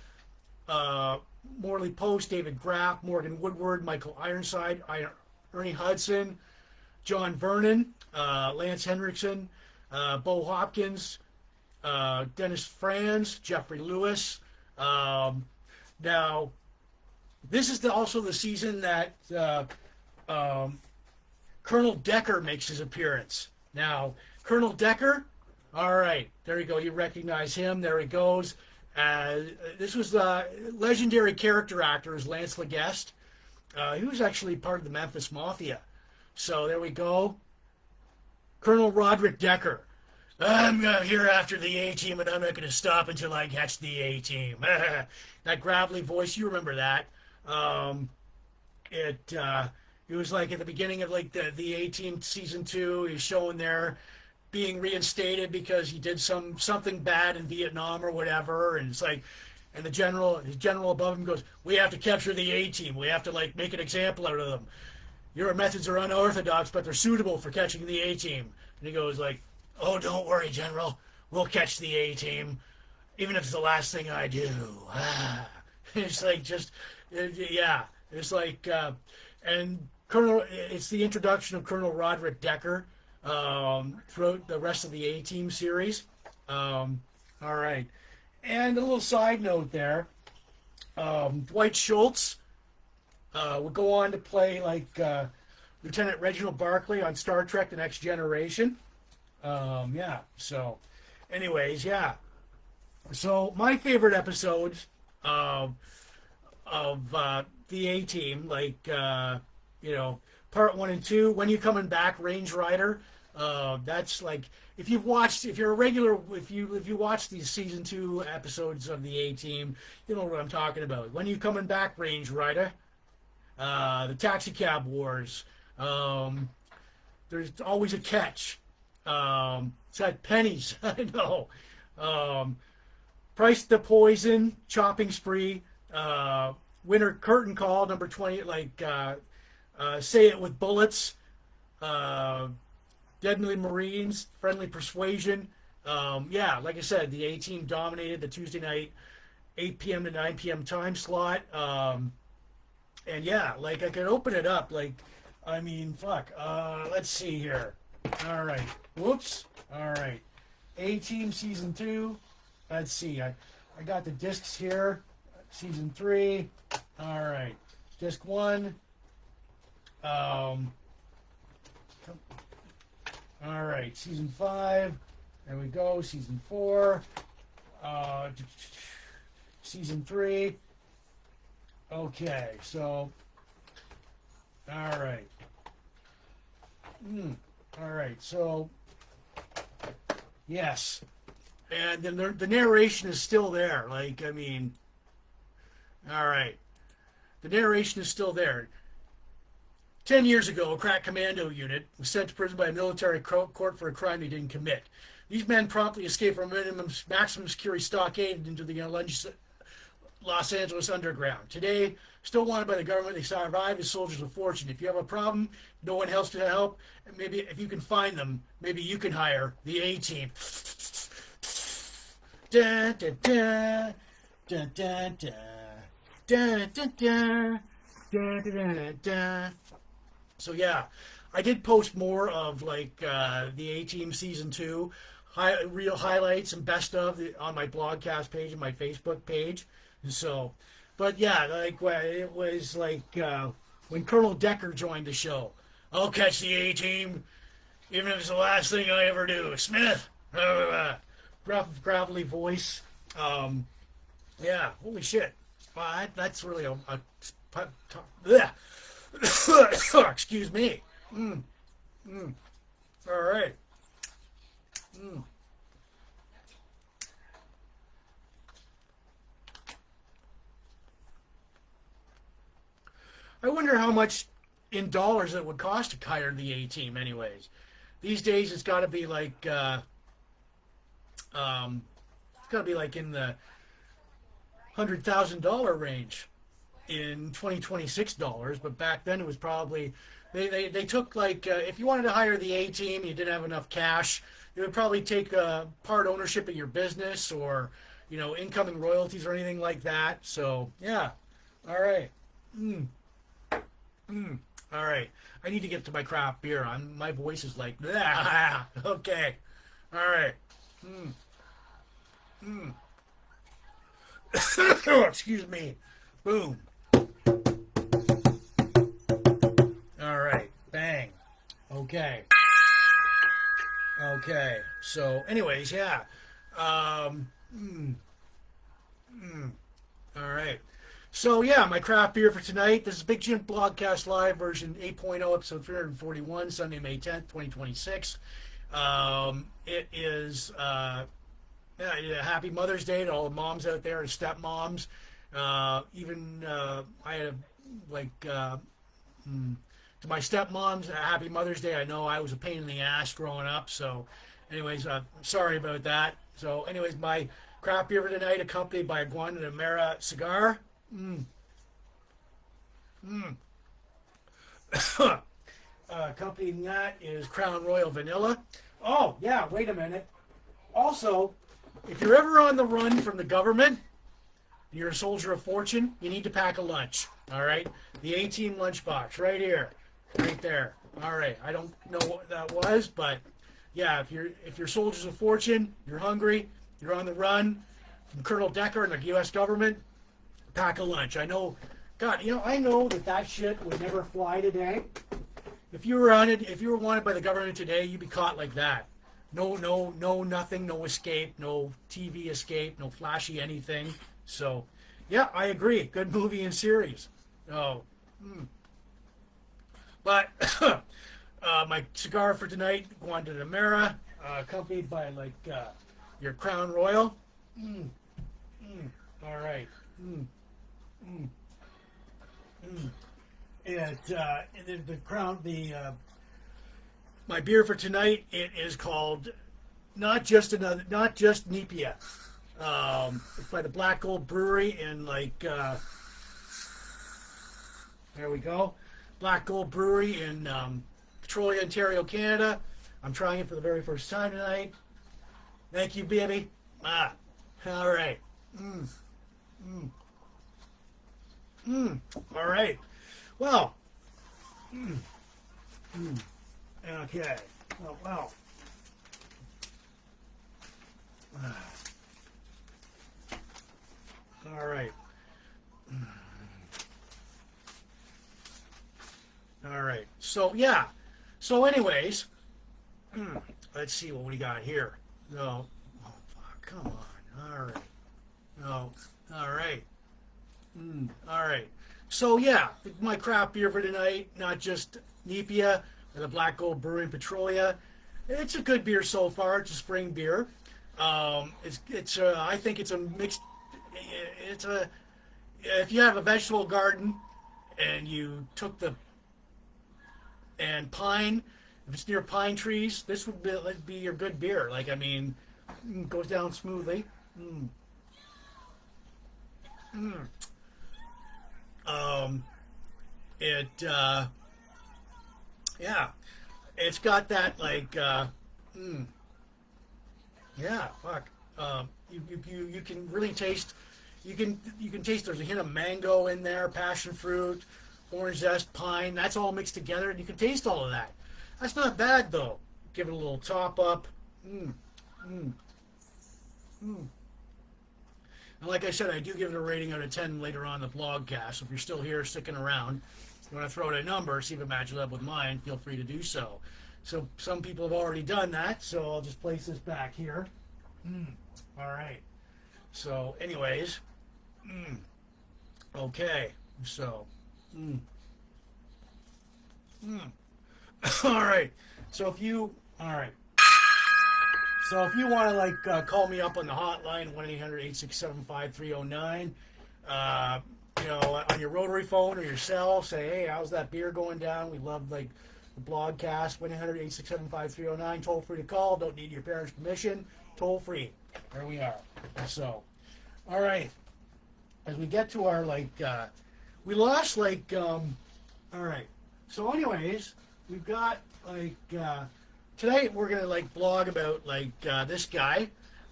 Morley Post, David Graff, Morgan Woodward, Michael Ironside, Ernie Hudson, John Vernon, Lance Henriksen, Bo Hopkins, Dennis Franz, Jeffrey Lewis. Now, this is also the season that Colonel Decker makes his appearance. Now, Colonel Decker, all right, there you go. You recognize him. There he goes. This was the legendary character actor is Lance Leguest. He was actually part of the Memphis Mafia. So there we go. Colonel Roderick Decker. I'm here after the A-Team, and I'm not going to stop until I catch the A-Team. That gravelly voice, you remember that. It was like at the beginning of like the A-Team season 2. He's showing there being reinstated because he did something bad in Vietnam or whatever, and it's like, and his general above him goes, "We have to capture the A-Team. We have to like make an example out of them. Your methods are unorthodox, but they're suitable for catching the A-Team." And he goes like, "Oh, don't worry, General. We'll catch the A-Team, even if it's the last thing I do." It's like yeah. It's like, and it's the introduction of Colonel Roderick Decker throughout the rest of the A-Team series. All right. And a little side note there. Dwight Schultz would go on to play like Lieutenant Reginald Barclay on Star Trek The Next Generation. Yeah. So, anyways, yeah. So, my favorite episodes of the A-Team, like, part 1 and 2, When You Coming Back, Range Rider. That's like, if you watch these season 2 episodes of the A-Team, you know what I'm talking about. When You Coming Back, Range Rider. The Taxi Cab Wars. There's always a catch. It's at Pennies. I know. Price the Poison, Chopping Spree. Winter Curtain Call, number 20, like Say It With Bullets, Deadly Marines, Friendly Persuasion. Yeah, like I said, the A-Team dominated the Tuesday night 8 p.m. to 9 p.m. time slot. And yeah, like I could open it up. Like, I mean, fuck. Let's see here. All right. Whoops. All right. A-Team season 2. Let's see. I got the discs here. Season 3. All right. Disc 1. All right. Season 5. There we go. Season 4. Season 3. Okay. So. All right. All right. So. Yes. And then the narration is still there. Like, I mean. All right. The narration is still there. 10 years ago, a crack commando unit was sent to prison by a military court for a crime they didn't commit. These men promptly escaped from a maximum security stockade into the Los Angeles underground. Today, still wanted by the government, they survive as soldiers of fortune. If you have a problem, no one else to help, and maybe if you can find them, maybe you can hire the A-Team. Da, da, da, da, da, da. Da, da, da, da, da, da. So yeah, I did post more of like the A-Team season 2, real highlights and best of on my blogcast page and my Facebook page. And so, but yeah, like it was like when Colonel Decker joined the show. I'll catch the A-Team, even if it's the last thing I ever do. Smith, gravelly voice. Yeah, holy shit. Well, that's really excuse me. All right. I wonder how much in dollars it would cost to hire the A team. Anyways, these days it's got to be like it's got to be like in the $100,000 range in 2026 dollars. But back then it was probably they took like if you wanted to hire the A team, you didn't have enough cash. It would probably take part ownership of your business or incoming royalties or anything like that. So yeah, all right. All right. I need to get to my craft beer. My voice is like, blah. Okay. All right. Excuse me. Boom. All right. Bang. Okay. Okay. So, anyways, yeah. All right. So, yeah, my craft beer for tonight. This is Big Jims Blogcast Live version 8.0, episode 341, Sunday, May 10th, 2026. It is happy Mother's Day to all the moms out there and stepmoms. Even I had to my stepmoms, happy Mother's Day. I know I was a pain in the ass growing up. So, anyways, sorry about that. So, anyways, my craft beer for tonight, accompanied by a Guantanamera cigar. Accompanying that is Crown Royal Vanilla. Oh, yeah, wait a minute. Also, if you're ever on the run from the government, and you're a soldier of fortune, you need to pack a lunch. All right? The A-Team lunchbox right here. Right there. All right. I don't know what that was, but yeah, if you're soldiers of fortune, you're hungry, you're on the run from Colonel Decker and the U.S. government, pack a lunch. I know, God, I know that shit would never fly today. If you were wanted by the government today, you'd be caught like that. No, nothing, no escape, no TV escape, no flashy anything. So, yeah, I agree. Good movie and series. Oh, but my cigar for tonight, Guantanamera, accompanied by your Crown Royal. All right. My beer for tonight, it is called not just Nepia. It's by the Black Gold Brewery in there we go, Black Gold Brewery in Petrolia, Ontario, Canada. I'm trying it for the very first time tonight. Thank you, baby. All right. All right. Well. Okay. Oh, wow. All right. All right. So, yeah. So, anyways, let's see what we got here. No. Oh, fuck. Come on. All right. No. All right. All right. So, yeah, my craft beer for tonight, not just Nepia, and the Black Gold Brewery in Petrolia. It's a good beer so far. It's a spring beer. I think it's a mixed. If you have a vegetable garden and you took pine, if it's near pine trees, this would be your good beer. It goes down smoothly. Yeah, it's got that yeah, fuck. You can really taste. You can taste. There's a hint of mango in there, passion fruit, orange zest, pine. That's all mixed together, and you can taste all of that. That's not bad though. Give it a little top up. And like I said, I do give it a rating out of 10 later on in the blogcast. So if you're still here, sticking around, you want to throw out a number, see if it matches up with mine, feel free to do so. So some people have already done that, so I'll just place this back here. All right. So, anyways, okay. So, all right. So if you want to call me up on the hotline, 1-800-867-5309, on your rotary phone or your cell, say, hey, how's that beer going down? We love the blogcast. 1-800-867-5309. Toll free to call. Don't need your parents' permission. Toll free. There we are. So, all right. As we get to our we lost all right. So, anyways, we've got today we're gonna blog about this guy.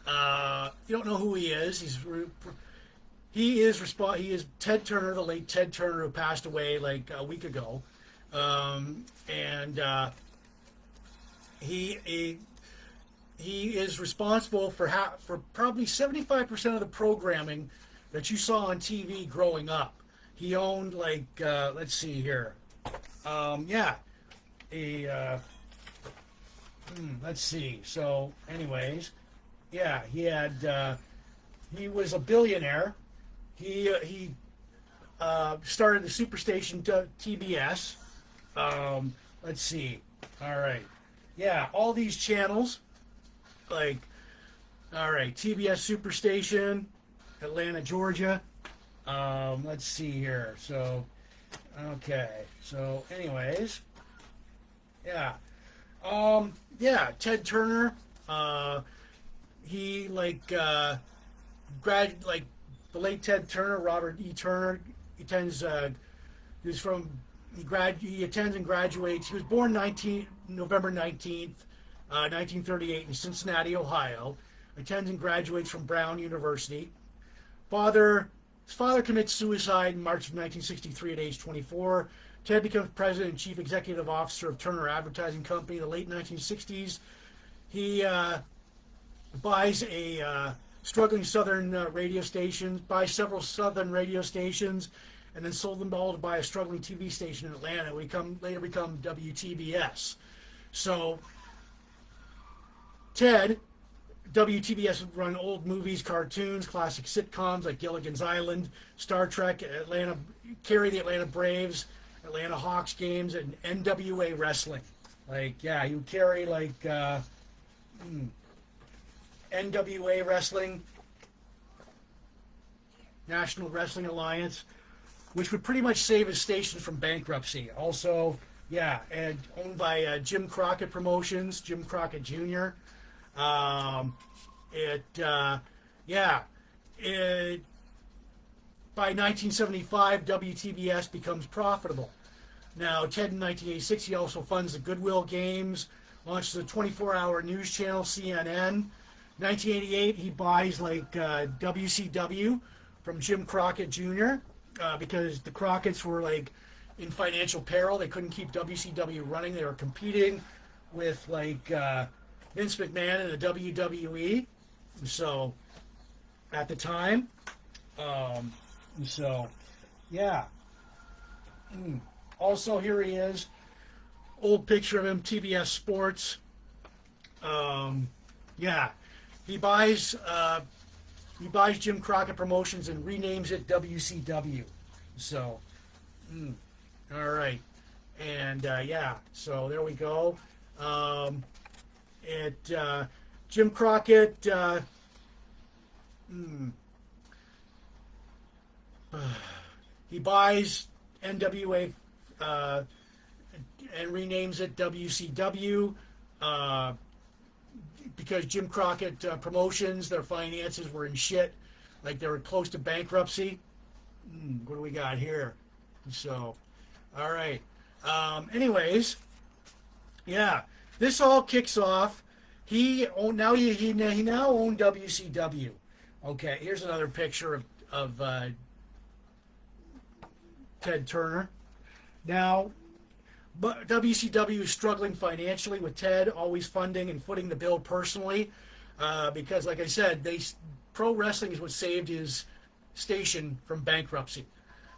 You don't know who he is. He is Ted Turner, the late Ted Turner, who passed away a week ago, and he is responsible for probably 75% of the programming that you saw on TV growing up. He owned let's see here, let's see. So, anyways, yeah, he was a billionaire. He started the Superstation TBS. Let's see. All right. Yeah, all these channels, all right, TBS Superstation, Atlanta, Georgia. Let's see here. So, okay. So, anyways, yeah. Ted Turner, he the late Ted Turner, Robert E. Turner, he attends and graduates. He was born November 19th, 1938 in Cincinnati, Ohio. Attends and graduates from Brown University. His father commits suicide in March of 1963 at age 24. Ted becomes president and chief executive officer of Turner Advertising Company in the late 1960s. He buys a struggling southern radio stations, buys several southern radio stations, and then sold them all to buy a struggling TV station in Atlanta. It would later become WTBS. So WTBS would run old movies, cartoons, classic sitcoms like Gilligan's Island, Star Trek, carry the Atlanta Braves, Atlanta Hawks games, and NWA wrestling. You carry NWA wrestling, National Wrestling Alliance, which would pretty much save his station from bankruptcy. Also, and owned by Jim Crockett Promotions, Jim Crockett Jr. By 1975, WTBS becomes profitable. Now, Ted in 1986, he also funds the Goodwill Games, launches a 24-hour news channel, CNN. 1988, he buys WCW from Jim Crockett Jr. Because the Crockett's were in financial peril. They couldn't keep WCW running. They were competing with Vince McMahon in the WWE. So at the time, Also, here he is. Old picture of him, TBS Sports. He buys Jim Crockett Promotions and renames it WCW. So, all right, and so there we go. Jim Crockett. He buys NWA and renames it WCW because Jim Crockett Promotions, their finances were in shit, they were close to bankruptcy. What do we got here? So, all right. Anyways, this all kicks off. He now owned WCW. Okay, here's another picture of Ted Turner. Now, but WCW is struggling financially with Ted always funding and footing the bill personally because, like I said, pro wrestling is what saved his station from bankruptcy.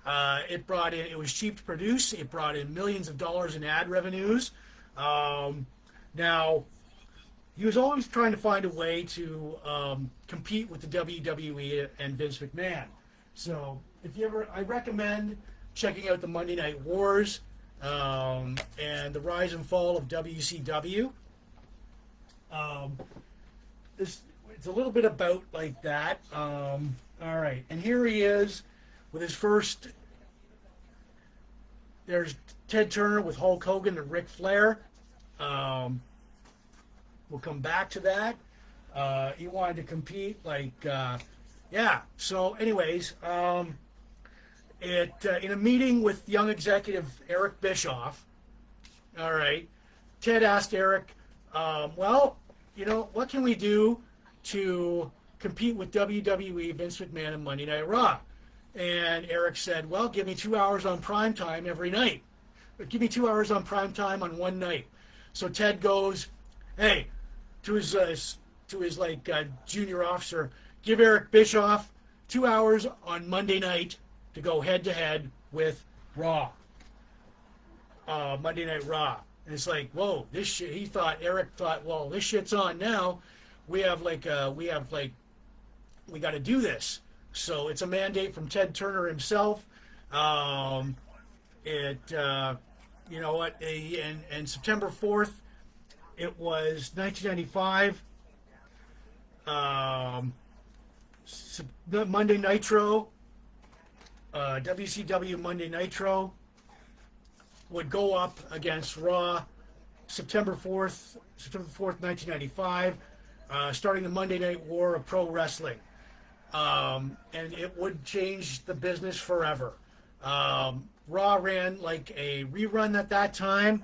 It was cheap to produce. It brought in millions of dollars in ad revenues. Now, he was always trying to find a way to compete with the WWE and Vince McMahon. So, I recommend checking out the Monday Night Wars and the rise and fall of WCW. It's a little bit about that. All right, and here he is with his first. There's Ted Turner with Hulk Hogan and Ric Flair. We'll come back to that. He wanted to compete, yeah. So, anyways, in a meeting with young executive Eric Bischoff, all right, Ted asked Eric, well, what can we do to compete with WWE, Vince McMahon, and Monday Night Raw? And Eric said, well, give me 2 hours on prime time every night. Give me 2 hours on prime time on one night. So Ted goes, hey, to his junior officer, give Eric Bischoff 2 hours on Monday night to go head to head with Raw. Monday Night Raw. And it's like, whoa, this shit. Eric thought, well, this shit's on now. We got to do this. So it's a mandate from Ted Turner himself. And September 4th, it was 1995. Monday Nitro, WCW Monday Nitro would go up against Raw September 4th, 1995, starting the Monday Night War of Pro Wrestling. And it would change the business forever. Raw ran like a rerun at that time.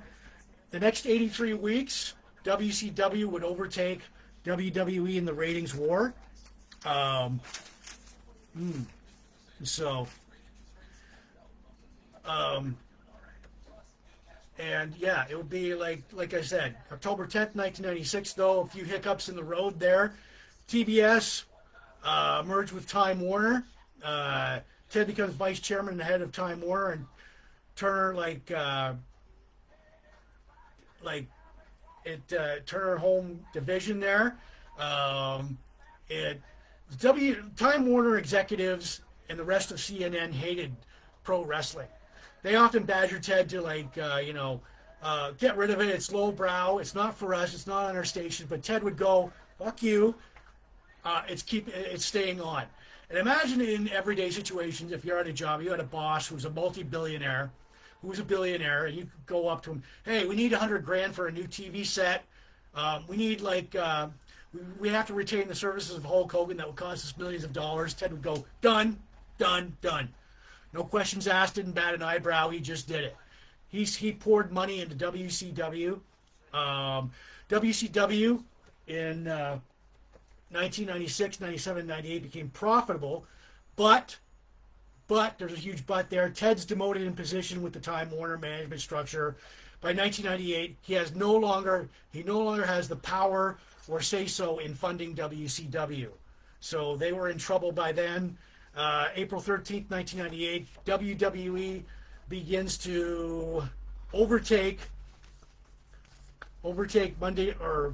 The next 83 weeks, WCW would overtake WWE in the ratings war. And yeah, it would be like I said, October 10th, 1996, though, a few hiccups in the road there. TBS merged with Time Warner. Ted becomes vice chairman and head of Time Warner, and Turner Turner home division there. Time Warner executives and the rest of CNN hated pro wrestling. They often badgered Ted to get rid of it. It's lowbrow. It's not for us. It's not on our station. But Ted would go, fuck you. It's staying on. And imagine in everyday situations, if you're at a job, you had a boss who's a multi-billionaire, who's a billionaire, and you go up to him, hey, we need $100,000 for a new TV set. We need we have to retain the services of Hulk Hogan that will cost us millions of dollars. Ted would go, done, done, done. No questions asked, didn't bat an eyebrow. He just did it. He poured money into WCW. WCW in 1996, 97, 98 became profitable, but there's a huge but there. Ted's demoted in position with the Time Warner management structure. By 1998, he no longer has the power or say so in funding WCW. So they were in trouble by then. April 13th, 1998, WWE begins to overtake Monday, or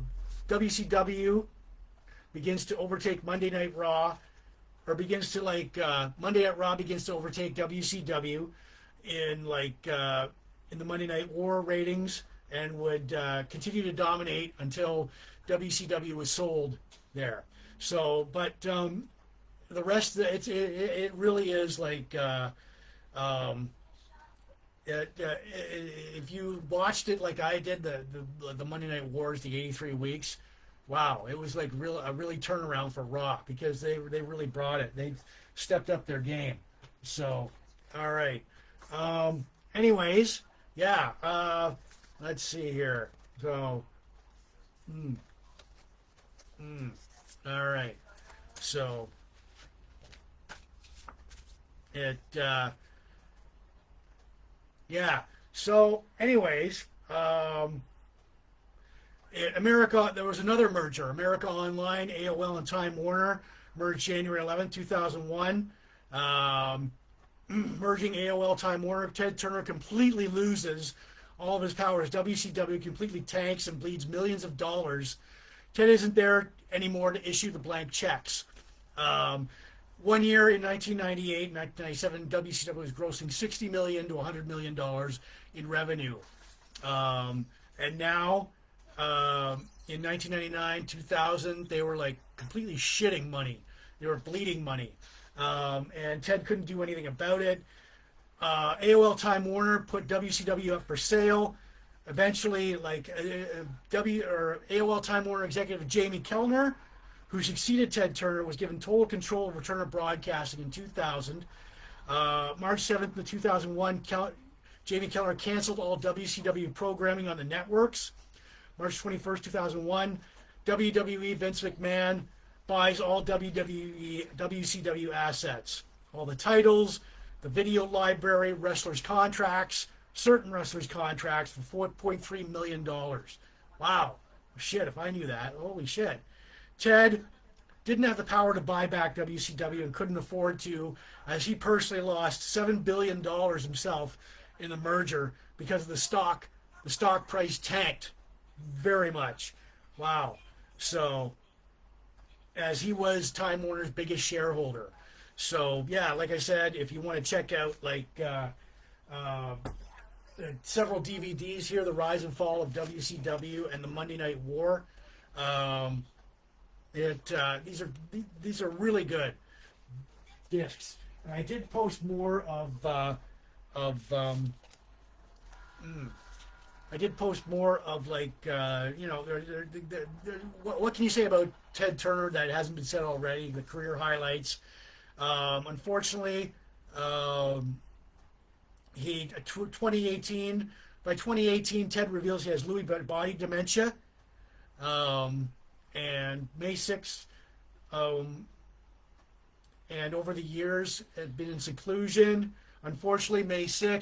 WCW begins to overtake Monday Night Raw, or begins to Monday Night Raw begins to overtake WCW in the Monday Night War ratings, and would continue to dominate until WCW was sold there. So, but the rest, it really is if you watched it like I did, the Monday Night Wars, the 83 weeks, wow, it was a really turnaround for Raw, because they really brought it. They stepped up their game. So, all right. Anyways, yeah. Let's see here. So, all right. So, yeah. So, anyways, America, there was another merger. America Online, AOL, and Time Warner merged January 11, 2001. Merging AOL, Time Warner, Ted Turner completely loses all of his powers. WCW completely tanks and bleeds millions of dollars. Ted isn't there anymore to issue the blank checks. 1 year in 1998, 1997, WCW was grossing $60 million to $100 million in revenue. And now, in 1999, 2000, they were completely shitting money. They were bleeding money. And Ted couldn't do anything about it. AOL Time Warner put WCW up for sale. Eventually, AOL Time Warner executive Jamie Kellner, who succeeded Ted Turner, was given total control over Turner Broadcasting in 2000. March 7th, 2001, Jamie Kellner canceled all WCW programming on the networks. March 21st, 2001, WWE Vince McMahon buys all WCW assets. All the titles, the video library, wrestlers' contracts, certain wrestlers' contracts for $4.3 million. Wow. Shit, if I knew that. Holy shit. Ted didn't have the power to buy back WCW and couldn't afford to, as he personally lost $7 billion himself in the merger because of the stock. The stock price tanked very much. Wow. So, as he was Time Warner's biggest shareholder. So, yeah, like I said, if you want to check out, several DVDs here, The Rise and Fall of WCW and the Monday Night War. These are really good discs. And I did post more what can you say about Ted Turner that hasn't been said already? The career highlights. Unfortunately, by 2018, Ted reveals he has Lewy body dementia. And May 6th, and over the years, had been in seclusion. Unfortunately, Wednesday,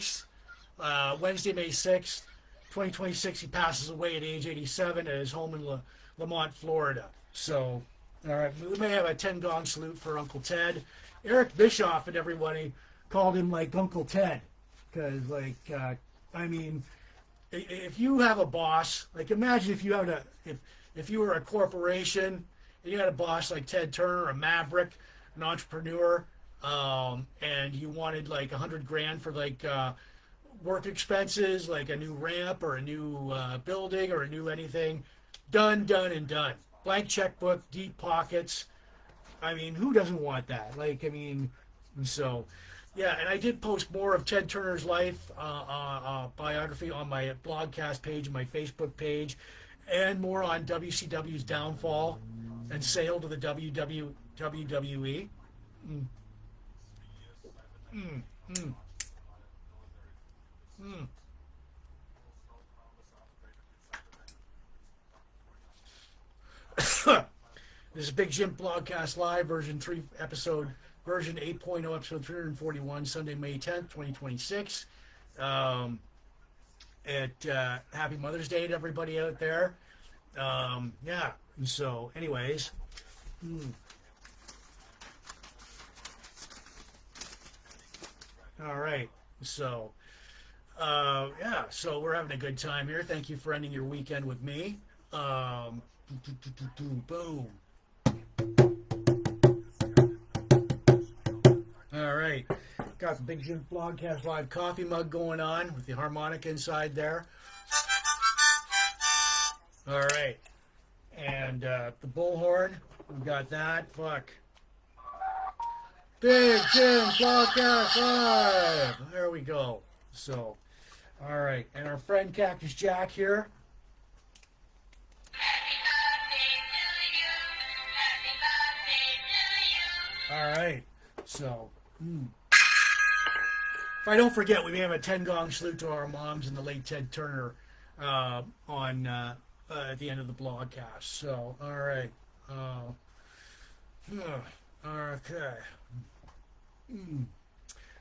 May 6th, 2026, he passes away at age 87 at his home in Lamont, Florida. So, all right, we may have a 10 gong salute for Uncle Ted. Eric Bischoff and everybody called him Uncle Ted. Because, if you have a boss, imagine if you had if you were a corporation and you had a boss like Ted Turner, a maverick, an entrepreneur, and you wanted $100,000 for work expenses, like a new ramp or a new building or a new anything. Done, and done. Blank checkbook, deep pockets. Who doesn't want that? So, yeah, and I did post more of Ted Turner's life biography on my blogcast page and my Facebook page, and more on WCW's downfall and sale to the WWE. This is Big Jim Blogcast Live, version 8.0, episode 341, Sunday, May 10th, 2026. Happy Mother's Day to everybody out there. Yeah, so anyways. All right, so yeah, so we're having a good time here. Thank you for ending your weekend with me. Boom. All right, got the Big Jim Blogcast Live coffee mug going on with the harmonica inside there. All right, and the bullhorn, we got that. Fuck. Big Jim Blogcast Live. There we go. So, all right, and our friend Cactus Jack here. All right, so if I don't forget, we may have a 10 gong salute to our moms and the late Ted Turner on at the end of the blogcast. So, all right, okay.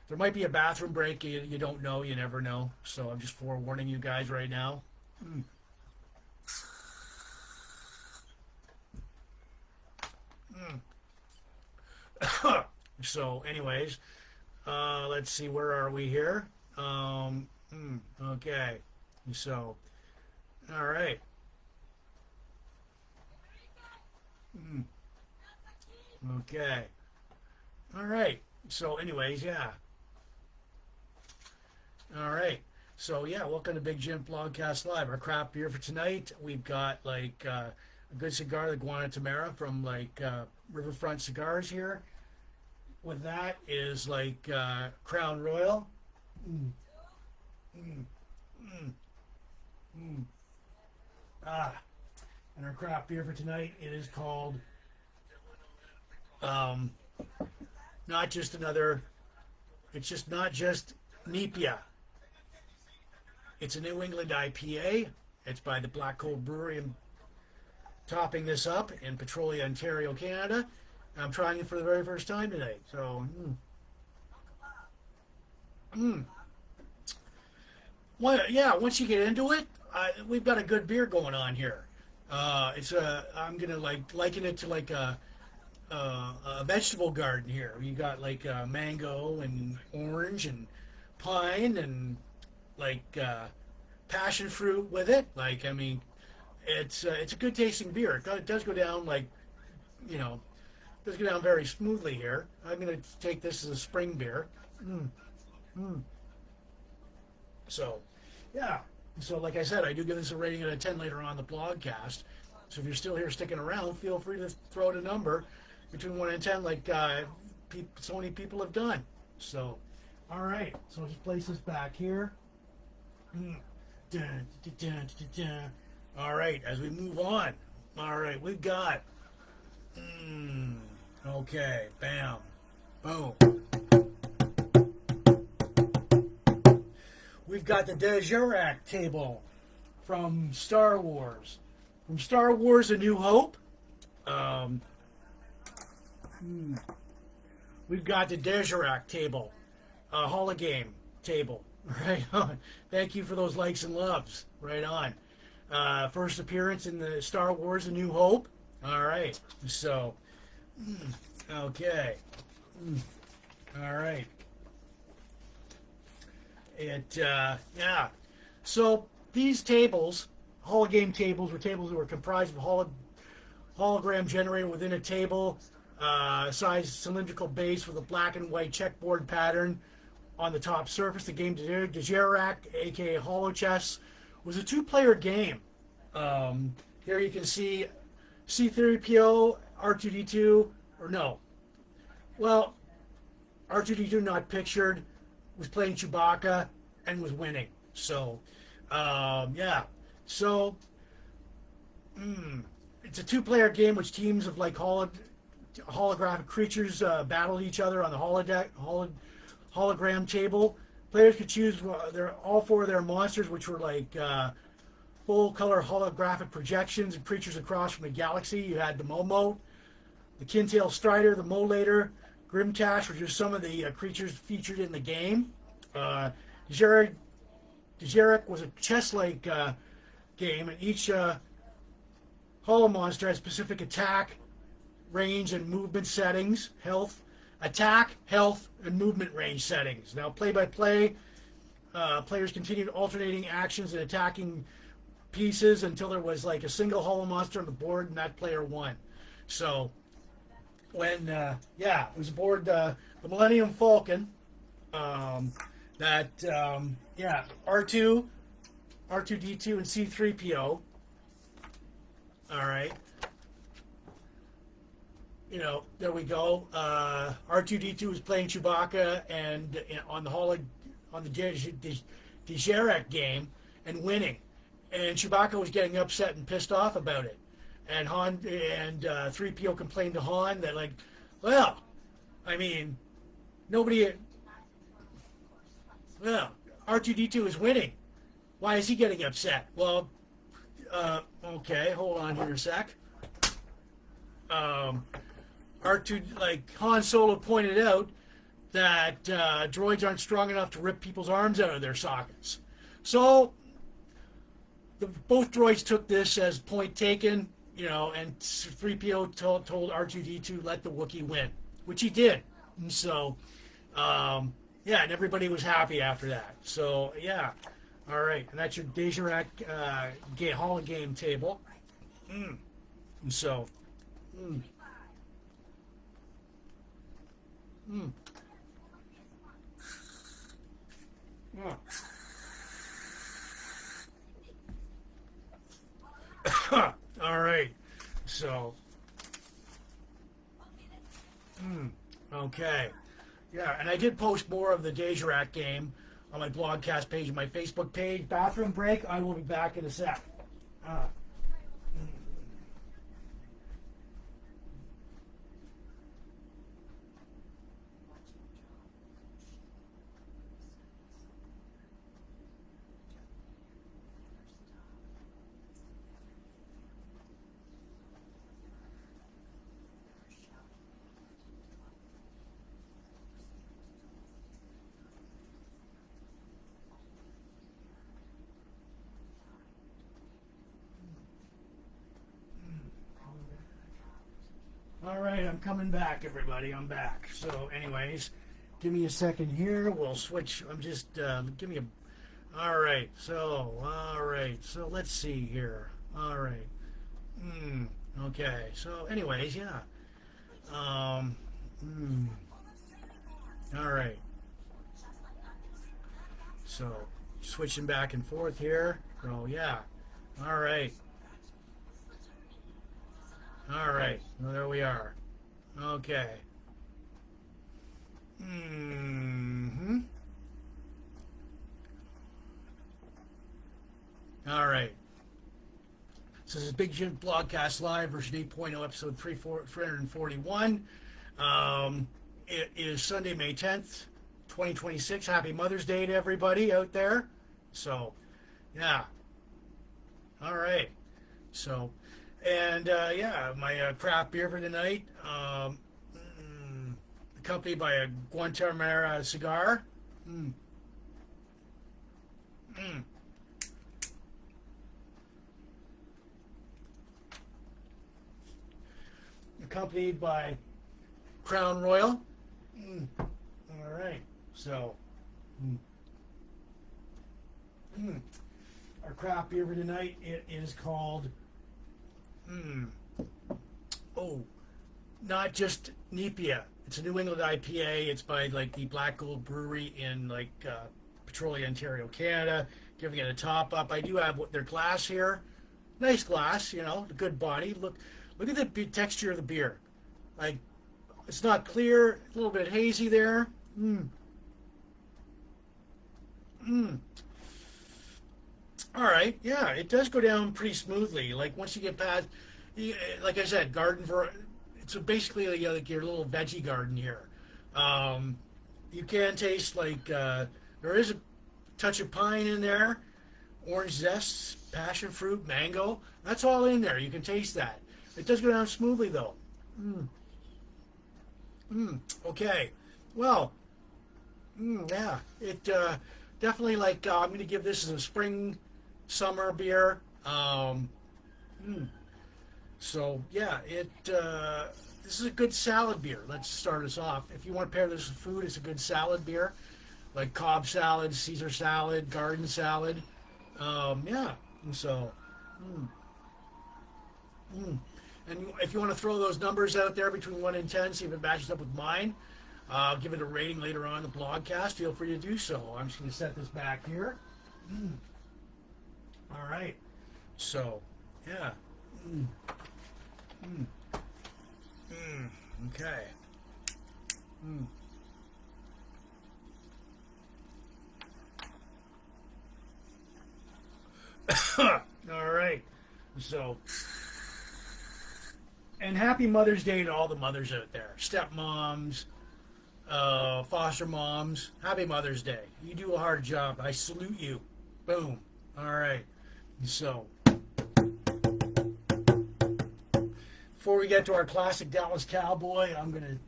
There might be a bathroom break. You don't know. You never know. So I'm just forewarning you guys right now. So, anyways, let's see. Where are we here? Okay. So, all right. Okay. All right. So, anyways, yeah. All right. So, yeah, welcome to Big Jim Blogcast Live. Our craft beer for tonight, we've got a good cigar, the Guanatemera from Riverfront cigars here. With that is like Crown Royal. Mm, mm, mm, mm. Ah, and our craft beer for tonight, it is called um, not just another. It's just not just Nepia. It's a New England IPA. It's by the Black Coal Brewery. I'm topping this up in Petrolia, Ontario, Canada. I'm trying it for the very first time today. So, well, yeah. Once you get into it, we've got a good beer going on here. I'm gonna liken it to like a vegetable garden here. You got like mango and orange and pine and like passion fruit with it. Like, I mean, it's a good tasting beer. It does go down like, you know, it does go down very smoothly here. I'm gonna take this as a spring beer. Mm, mm. So, yeah. So, like I said, I do give this a rating out of 10 later on the blogcast. So, if you're still here sticking around, feel free to throw out a number between 1 and 10, like so many people have done. So, all right. So, I'll just place this back here. Dun, dun, dun, dun, dun. All right. As we move on, all right, we've got. Okay. Bam. Boom. We've got the Judgement table from Star Wars. From Star Wars A New Hope. We've got the Judgement table. Hologame table. Right on. Thank you for those likes and loves. Right on. First appearance in the Star Wars A New Hope. All right. So, okay. All right. Yeah. So these tables, hologame tables, were tables that were comprised of hologram generated within a table, size cylindrical base with a black and white checkerboard pattern on the top surface. The game Dejerac, aka Holo Chess, was a two-player game. Here you can see C-3PO, R2-D2, or no. Well, R2-D2 not pictured, was playing Chewbacca and was winning. So, yeah. So, it's a two-player game which teams of like holographic creatures battled each other on the hologram table. Players could choose all four of their monsters, which were like full-color holographic projections of creatures across from the galaxy. You had the Momo, the Kintail Strider, the Molator, Grimtash, which are some of the creatures featured in the game. Dejerac was a chess-like game, and each Holo monster has specific attack, range, and movement settings, attack, health, and movement range settings. Now, play-by-play, players continued alternating actions and attacking pieces until there was like a single Holo monster on the board, and that player won. So, when, it was aboard the Millennium Falcon, R2, R2-D2, and C-3PO. All right. You know, there we go. R2-D2 was playing Chewbacca and on the Dejerac game and winning, and Chewbacca was getting upset and pissed off about it, and 3PO complained to Han that like, well, I mean, R2-D2 is winning. Why is he getting upset? Well, okay, hold on here a sec. Han Solo pointed out that droids aren't strong enough to rip people's arms out of their sockets. So both droids took this as point taken, and 3PO told R2-D2 let the Wookiee win, which he did. And so, and everybody was happy after that. So, yeah. All right, and that's your Dejerac Hologame table. And so, All right, so Okay. Yeah, and I did post more of the Dejarak game on my blogcast page and my Facebook page. Bathroom break. I will be back in a sec. Uh, all right, I'm coming back, everybody. I'm back. So, anyways, give me a second here. We'll switch. I'm just give me a. All right. So let's see here. All right. Okay. So, anyways, yeah. Um. Mm, all right. So, switching back and forth here. So, yeah. All right. All right. Well, there we are. Okay. Hmm. All right. So this is Big Jim Blogcast Live, version 8.0, episode 341. It is Sunday, May 10th, 2026. Happy Mother's Day to everybody out there. So, yeah. All right. So, and yeah, my craft beer for tonight, accompanied by a Guantanamera cigar. Mm, mm. Accompanied by Crown Royal. All right. So, mm, our craft beer for tonight, it is called, oh, not just Nepia. It's a New England IPA. It's by like the Black Gold Brewery in like Petrolia, Ontario, Canada. Giving it a top up. I do have their glass here. Nice glass, you know, good body. Look at the texture of the beer. Like, it's not clear, a little bit hazy there. All right, yeah, it does go down pretty smoothly. Like once you get past, like I said, it's basically like your little veggie garden here. You can taste like there is a touch of pine in there, orange zest, passion fruit, mango. That's all in there. You can taste that. It does go down smoothly though. Okay. Well, yeah, it definitely like I'm going to give this as a spring summer beer. So yeah, this is a good salad beer. Let's start us off. If you want to pair this with food, it's a good salad beer, like Cobb salad, Caesar salad, garden salad. Yeah, and so. And if you want to throw those numbers out there between 1 and 10, see if it matches up with mine, I'll give it a rating later on in the blogcast. Feel free to do so. I'm just going to set this back here. All right. So, yeah. Okay. All right. So, and happy Mother's Day to all the mothers out there. Stepmoms, foster moms. Happy Mother's Day. You do a hard job. I salute you. Boom. All right. So, before we get to our classic Dallas Cowboy, I'm going to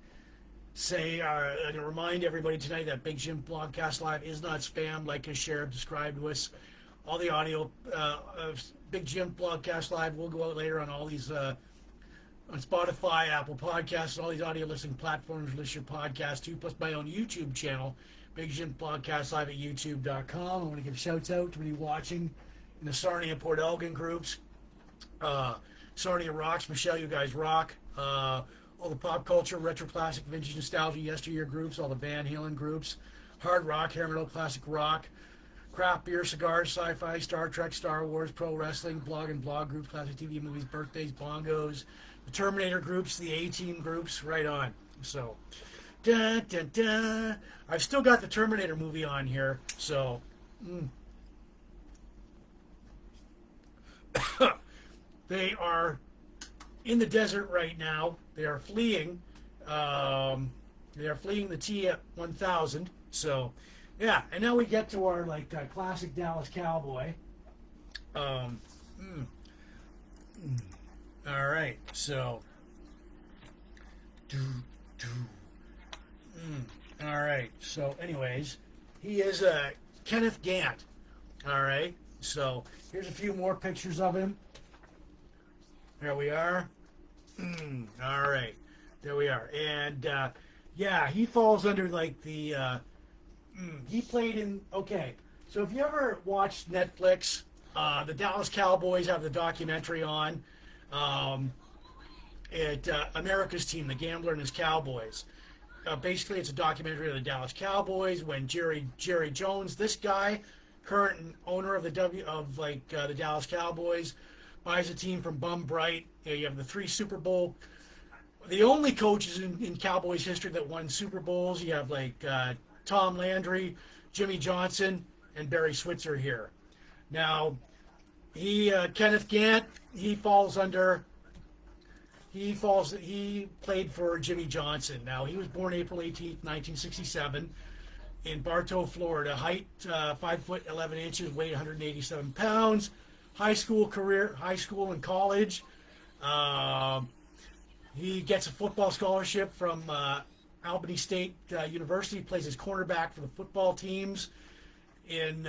say, I'm going to remind everybody tonight that Big Jim Blogcast Live is not spam. Like us, share, subscribe to us. All the audio of Big Jim Blogcast Live will go out later on all these, on Spotify, Apple Podcasts, and all these audio listening platforms. List your podcast too, plus my own YouTube channel, Big Jim Blogcast Live at YouTube.com. I want to give shouts out to anybody watching in the Sarnia and Port Elgin groups. Sarnia rocks. Michelle, you guys rock. All the pop culture, retro classic, vintage nostalgia, yesteryear groups, all the Van Halen groups, hard rock, hair metal, classic rock, craft beer, cigars, sci-fi, Star Trek, Star Wars, pro wrestling, blog and blog groups, classic TV, movies, birthdays, bongos, the Terminator groups, the A-Team groups, right on. So, Dun, dun, dun. I've still got the Terminator movie on here, so they are in the desert right now. They are fleeing. They are fleeing the T-1000. So, yeah. And now we get to our classic Dallas Cowboy. All right. So, all right. So, anyways, he is Kenneth Gant. All right. So here's a few more pictures of him. There we are. All right. There we are. And, yeah, he falls under, he played in, okay. So if you ever watched Netflix, the Dallas Cowboys have the documentary on America's Team, the Gambler and his Cowboys. Basically, it's a documentary of the Dallas Cowboys when Jerry Jones, this guy, current owner of the Dallas Cowboys, buys a team from Bum Bright. You have the 3 Super Bowl. The only coaches in Cowboys history that won Super Bowls. You have Tom Landry, Jimmy Johnson, and Barry Switzer here. Now, Kenneth Gant, he played for Jimmy Johnson. Now, he was born April 18th, 1967 in Bartow, Florida. Height, 5 foot 11 inches, weight 187 pounds. High school and college. He gets a football scholarship from Albany State University. He plays his cornerback for the football teams. In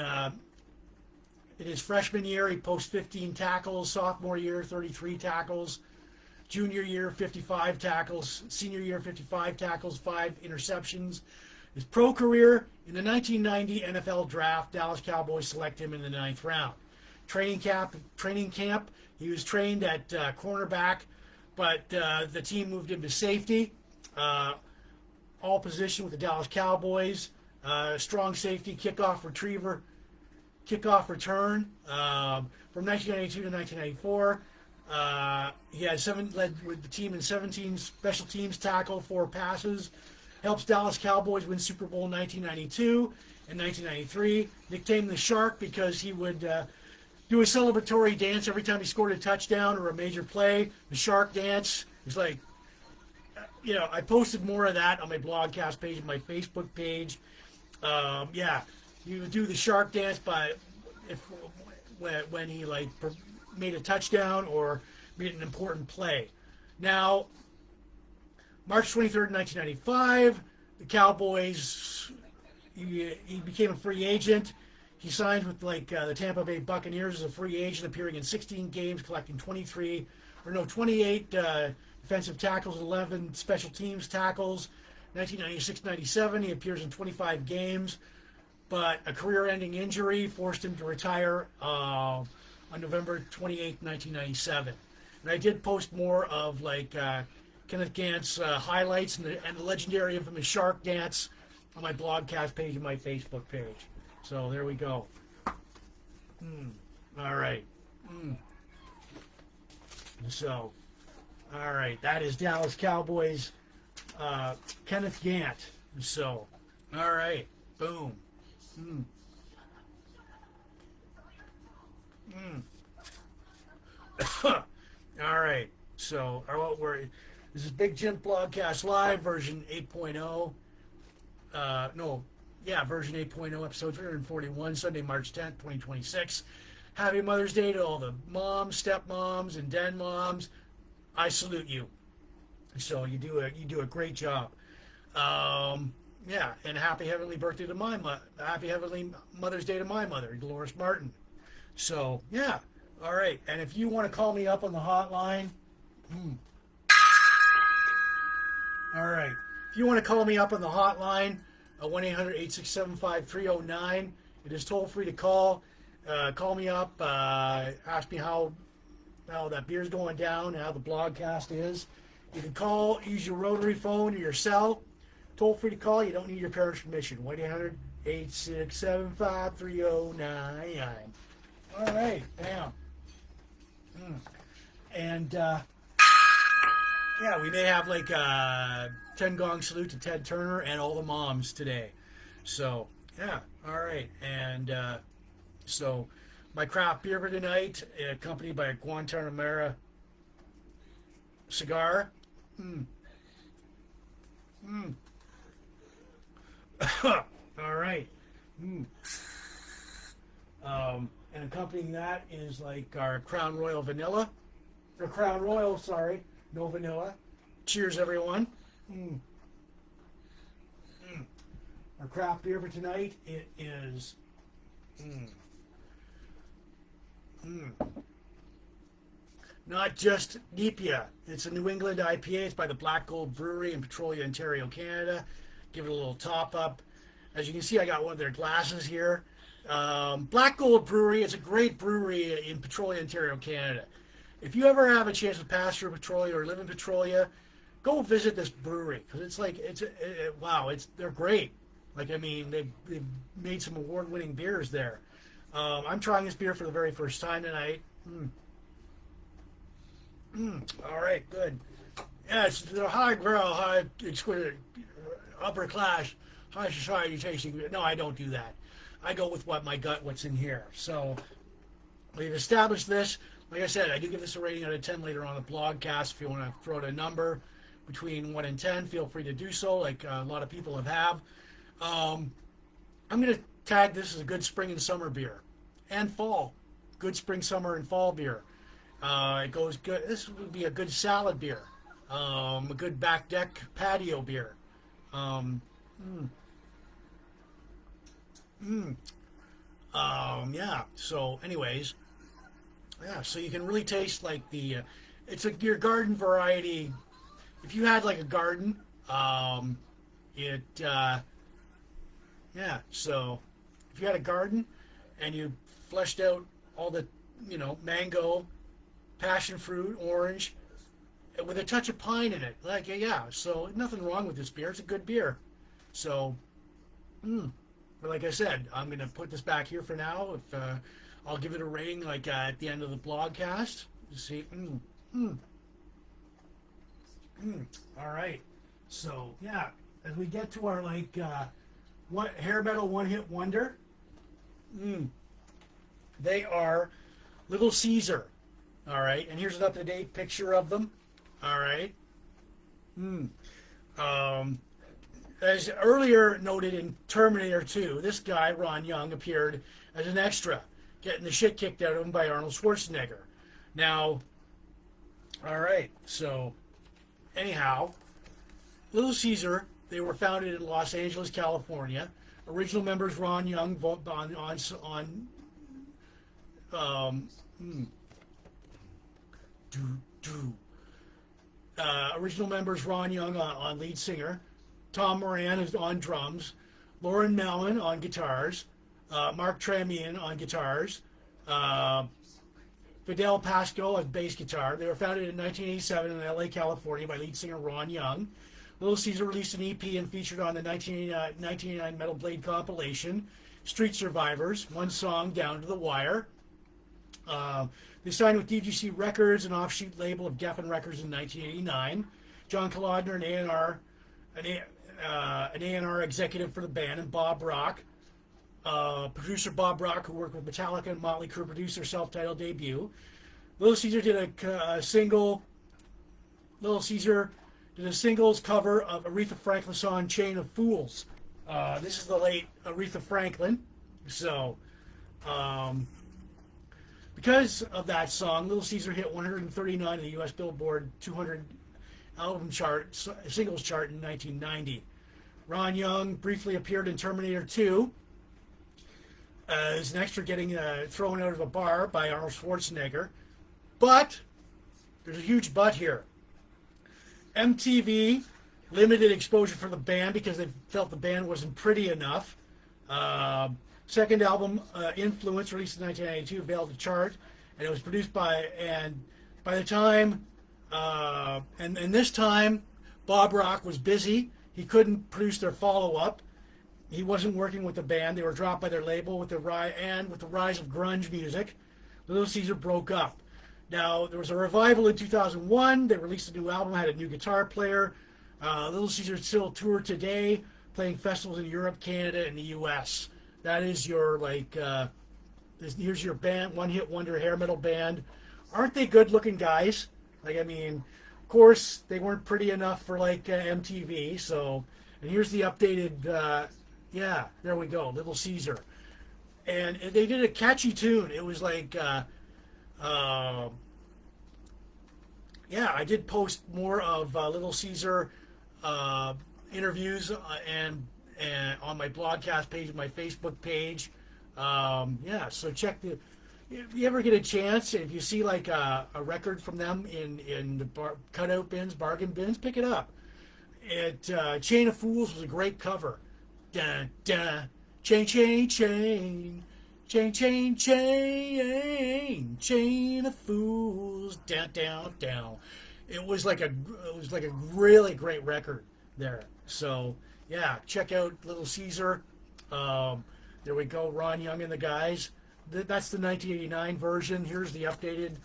his freshman year, he posts 15 tackles. Sophomore year, 33 tackles. Junior year, 55 tackles. Senior year, 55 tackles, 5 interceptions. His pro career, in the 1990 NFL Draft, Dallas Cowboys select him in the 9th round. Training camp, he was trained at cornerback, but the team moved him to safety. All position with the Dallas Cowboys. Strong safety, kickoff return. From 1992 to 1994, he had led with the team in 17 special teams tackle, 4 passes. Helps Dallas Cowboys win Super Bowl 1992 and 1993. Nicknamed the Shark because he would do a celebratory dance every time he scored a touchdown or a major play. The Shark dance. It's like, I posted more of that on my Blogcast page and my Facebook page. Yeah, he would do the Shark dance when he made a touchdown or made an important play. Now, March 23rd, 1995, the Cowboys, he became a free agent. He signed with the Tampa Bay Buccaneers as a free agent, appearing in 16 games, collecting 28 defensive tackles, 11 special teams tackles. 1996-97, he appears in 25 games, but a career-ending injury forced him to retire on November 28, 1997. And I did post more of Kenneth Gant's highlights and the legendary infamous Shark dance on my Blogcast page and my Facebook page. So there we go. All right. So, all right. That is Dallas Cowboys Kenneth Gant. So, all right. Boom. All right. So, this is Big Jims Blogcast Live, version 8.0. Version 8.0, episode 341, Sunday, March 10th, 2026. Happy Mother's Day to all the moms, stepmoms, and den moms. I salute you. So you do a great job. And happy heavenly birthday to happy heavenly Mother's Day to my mother, Dolores Martin. So yeah, all right. And if you want to call me up on the hotline, all right. If you want to call me up on the hotline, 1-800-867-5309. It is toll free to call. Call me up. Ask me how that beer's going down, how the blogcast is. You can call, use your rotary phone or your cell. Toll free to call. You don't need your parents' permission. 1-800-867-5309. All right. Bam. And, we may have 10 gong salute to Ted Turner and all the moms today. So, yeah, all right. And so my craft beer for tonight, accompanied by a Guantanamera cigar. All right. And accompanying that is like our Crown Royal vanilla. Or Crown Royal, sorry. No vanilla. Cheers, everyone. Our craft beer for tonight, it is... not just Nepia. It's a New England IPA. It's by the Black Gold Brewery in Petrolia, Ontario, Canada. Give it a little top up. As you can see, I got one of their glasses here. Black Gold Brewery is a great brewery in Petrolia, Ontario, Canada. If you ever have a chance to pass through Petrolia or live in Petrolia, go visit this brewery because it's like wow, they're great. Like, I mean, they've made some award-winning beers there. I'm trying this beer for the very first time tonight. All right, good. Yeah, it's the highbrow, high, exquisite, upper class, high society tasting beer. No, I don't do that. I go with what's in here. So we've established this. Like I said, I do give this a rating out of 10 later on the blogcast. If you want to throw out a number between 1 and 10, feel free to do so, like a lot of people have. I'm going to tag this as a good spring and summer beer. And fall. Good spring, summer, and fall beer. It goes good. This would be a good salad beer. A good back deck patio beer. Yeah. So, anyways, yeah. So you can really taste like it's your garden variety. If you had like a garden, yeah. So if you had a garden and you fleshed out all the, mango, passion fruit, orange, with a touch of pine in it. Like, yeah, so nothing wrong with this beer. It's a good beer. So, but like I said, I'm going to put this back here for now. If I'll give it a rating like at the end of the blogcast. See, all right. So, yeah, as we get to our hair metal one-hit wonder, they are Little Caesar. All right, and here's an up-to-date picture of them. All right. As earlier noted in Terminator 2, this guy, Ron Young, appeared as an extra, getting the shit kicked out of him by Arnold Schwarzenegger. Now, all right, so anyhow, Little Caesar, they were founded in Los Angeles, California. Original members Ron Young original members Ron Young on lead singer, Tom Moran is on drums, Lauren Mellon on guitars, Mark Tramian on guitars, Fidel Pasco on bass guitar. They were founded in 1987 in LA, California by lead singer Ron Young. Little Caesar released an EP and featured on the 1989 Metal Blade compilation, Street Survivors, one song, Down to the Wire. They signed with DGC Records, an offshoot label of Geffen Records in 1989. John Kalodner, an A&R executive for the band, and Bob Rock, producer Bob Rock, who worked with Metallica and Motley Crue, produced their self-titled debut. Little Caesar did a singles cover of Aretha Franklin's song "Chain of Fools." This is the late Aretha Franklin. So, because of that song, Little Caesar hit 139 in the U.S. Billboard 200 singles chart in 1990. Ron Young briefly appeared in Terminator 2 as an extra getting thrown out of a bar by Arnold Schwarzenegger. But, there's a huge but here. MTV limited exposure for the band because they felt the band wasn't pretty enough. Second album, Influence, released in 1992, failed to chart, and it was produced this time, Bob Rock was busy. He couldn't produce their follow-up. He wasn't working with the band. They were dropped by their label with the rise of grunge music. Little Caesar broke up. Now, there was a revival in 2001. They released a new album, had a new guitar player. Little Caesar still tour today, playing festivals in Europe, Canada, and the U.S. That is your here's your band, one hit wonder hair metal band. Aren't they good looking guys? Like, I mean, of course they weren't pretty enough for MTV. So, and here's the updated. Yeah, there we go, Little Caesar, and they did a catchy tune. It was yeah, I did post more of Little Caesar interviews and on my blogcast page, my Facebook page. Yeah, so check the. If you ever get a chance, if you see a record from them in the cutout bins, bargain bins, pick it up. Chain of Fools was a great cover. Dun, dun, chain, chain, chain. Chain, chain, chain, chain of fools, down, down, down. It was like a really great record there. So yeah, check out Little Caesar. There we go, Ron Young and the guys. That's the 1989 version. Here's the updated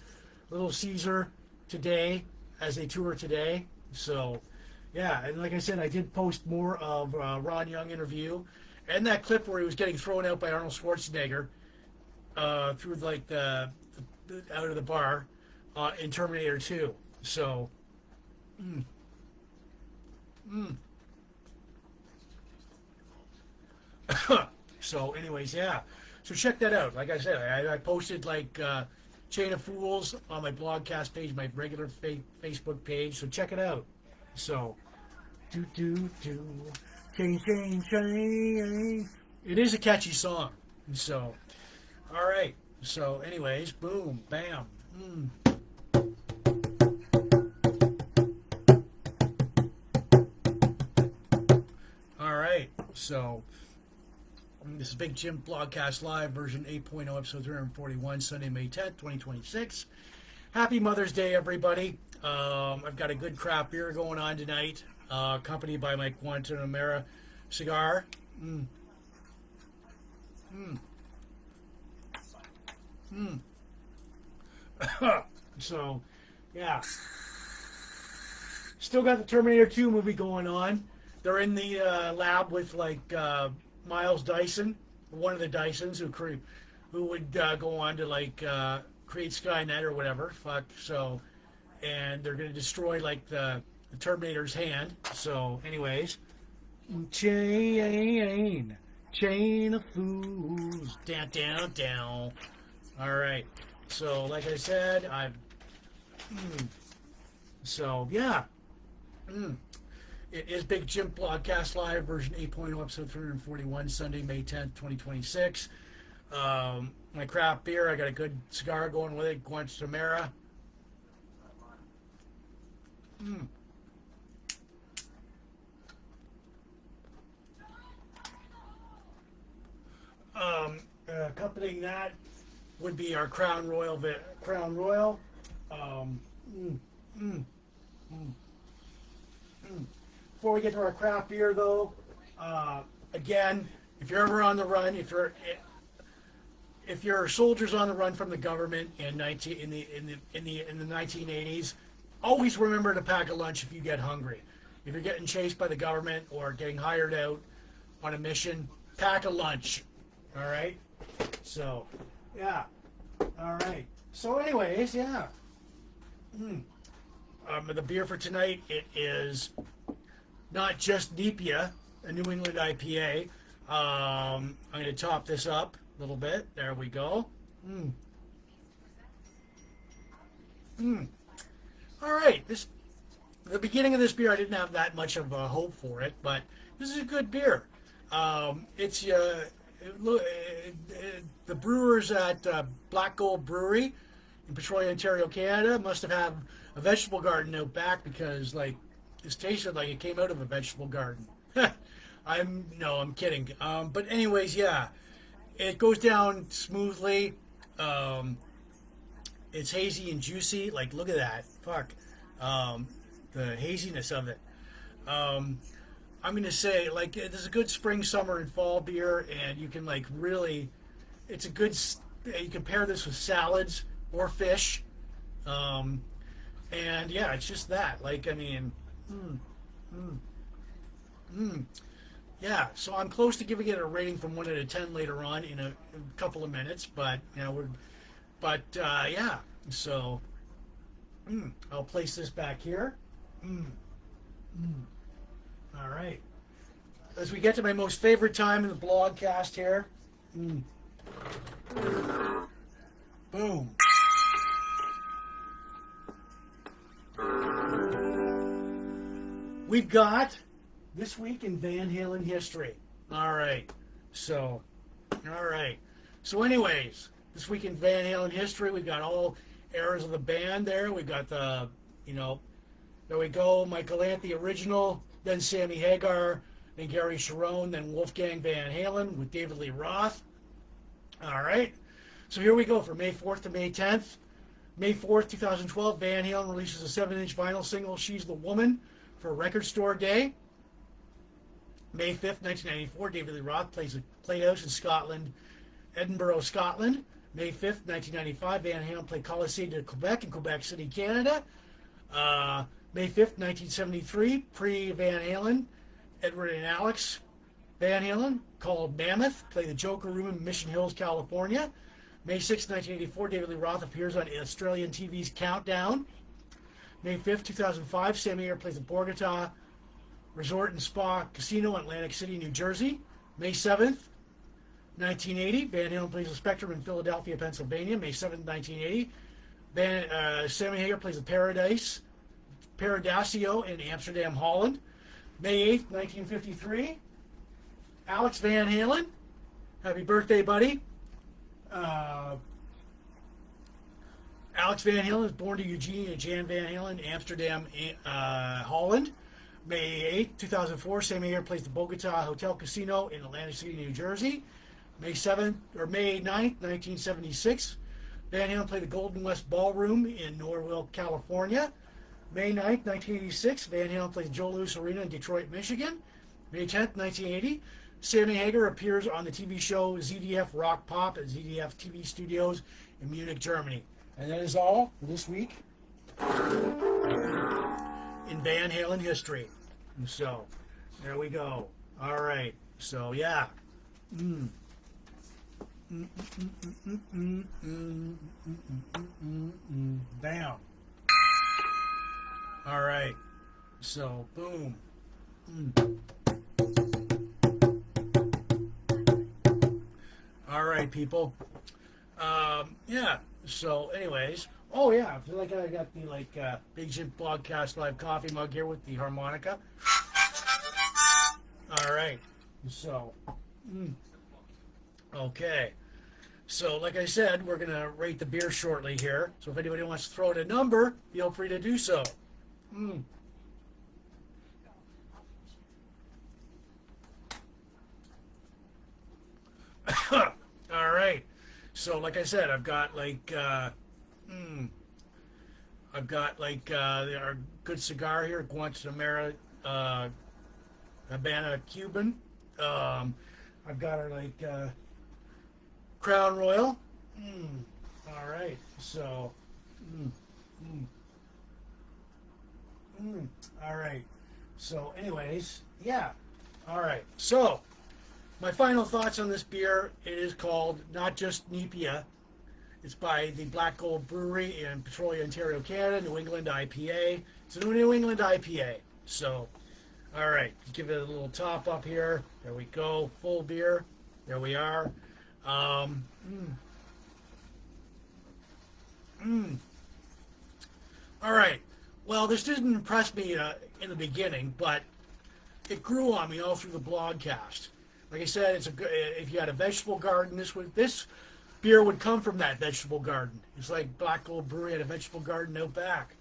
Little Caesar today as they tour today. So yeah, and like I said, I did post more of Ron Young interview. And that clip where he was getting thrown out by Arnold Schwarzenegger through the out of the bar in Terminator 2. So, so anyways, yeah. So check that out. Like I said, I posted Chain of Fools on my blogcast page, my regular Facebook page. So check it out. So, do. Chain, chain, chain. It is a catchy song. So, all right. So, anyways, boom, bam. All right. So, this is Big Jim Blogcast Live, version 8.0, episode 341, Sunday, May 10th, 2026. Happy Mother's Day, everybody. I've got a good craft beer going on tonight. Accompanied by my Guantanamera cigar. So, yeah. Still got the Terminator 2 movie going on. They're in the lab with Miles Dyson, one of the Dysons who would go on to create Skynet or whatever. So, and they're going to destroy the Terminator's hand. So, anyways, chain of fools, down, down, down. All right. So, like I said, so yeah, it is Big Jim Blogcast Live, version 8.0, episode 341, Sunday, May 10th, 2026. My craft beer, I got a good cigar going with it, Guantanamera. Accompanying that would be our Crown Royal. Before we get to our craft beer, though, again, if you're ever on the run, if you're soldiers on the run from the government in the 1980s, always remember to pack a lunch if you get hungry. If you're getting chased by the government or getting hired out on a mission, pack a lunch. All right. So, yeah. All right. So, anyways, yeah. The beer for tonight, it is not just Nepia, a New England IPA. I'm going to top this up a little bit. There we go. All right. The beginning of this beer, I didn't have that much of a hope for it, but this is a good beer. It's the brewers at Black Gold Brewery in Petrolia, Ontario, Canada must have had a vegetable garden out back because this tasted like it came out of a vegetable garden. I'm kidding. But anyways, yeah, it goes down smoothly. It's hazy and juicy. Look at that. Fuck. The haziness of it. I'm going to say, this is a good spring, summer, and fall beer, and you can, really, it's a good, you can pair this with salads or fish. And, yeah, it's just that. Mm. Mm. Yeah, so I'm close to giving it a rating from 1 to 10 later on in a couple of minutes, but yeah. So I'll place this back here. Mm. Mm. All right. As we get to my most favorite time in the blogcast here. Mm. Boom. We've got This Week in Van Halen History. All right. So anyways, This Week in Van Halen History, we've got all eras of the band there. We've got there we go, Michael Anthony original, then Sammy Hagar, then Gary Cherone, then Wolfgang Van Halen with David Lee Roth. All right. So here we go for May 4th to May 10th. May 4th, 2012, Van Halen releases a 7-inch vinyl single, She's the Woman, for Record Store Day. May 5th, 1994, David Lee Roth plays a playhouse in Scotland, Edinburgh, Scotland. May 5th, 1995, Van Halen played Coliseum de Quebec in Quebec City, Canada. May 5th, 1973, pre-Van Halen, Edward and Alex Van Halen, called Mammoth, play the Joker Room in Mission Hills, California. May 6th, 1984, David Lee Roth appears on Australian TV's Countdown. May 5th, 2005, Sammy Hagar plays the Borgata Resort and Spa Casino in Atlantic City, New Jersey. May 7th, 1980, Van Halen plays the Spectrum in Philadelphia, Pennsylvania. May 7th, 1980, Sammy Hagar plays the Paradiso in Amsterdam, Holland. May 8th, 1953, Alex Van Halen, happy birthday, buddy. Alex Van Halen is born to Eugene and Jan Van Halen, Amsterdam, Holland. May 8th, 2004, Sammy Hagar plays the Bogota Hotel Casino in Atlantic City, New Jersey. May 9th, 1976, Van Halen played the Golden West Ballroom in Norwalk, California. May 9th, 1986, Van Halen plays Joe Louis Arena in Detroit, Michigan. May 10th, 1980, Sammy Hagar appears on the TV show ZDF Rock Pop at ZDF TV Studios in Munich, Germany. And that is all for this week in Van Halen history. So, there we go. All right. So, yeah. Bam. All right. So, boom. All right, people. Yeah. So, anyways. Oh, yeah. I feel like I got the Big Jims Blogcast live coffee mug here with the harmonica. All right. So, okay. So, like I said, we're going to rate the beer shortly here. So, if anybody wants to throw in a number, feel free to do so. All right. So, like I said, I've got our good cigar here, Guantanamera Habana Cuban. I've got our Crown Royal. All right. So, all right. So, anyways, yeah. All right. So, my final thoughts on this beer. It is called Not Just Nepia. It's by the Black Gold Brewery in Petrolia, Ontario, Canada. New England IPA. It's a New England IPA. So, all right. Give it a little top up here. There we go. Full beer. There we are. All right. Well, this didn't impress me in the beginning, but it grew on me all through the blogcast. Like I said, if you had a vegetable garden, this beer would come from that vegetable garden. It's like Black Gold Brewery had a vegetable garden out back.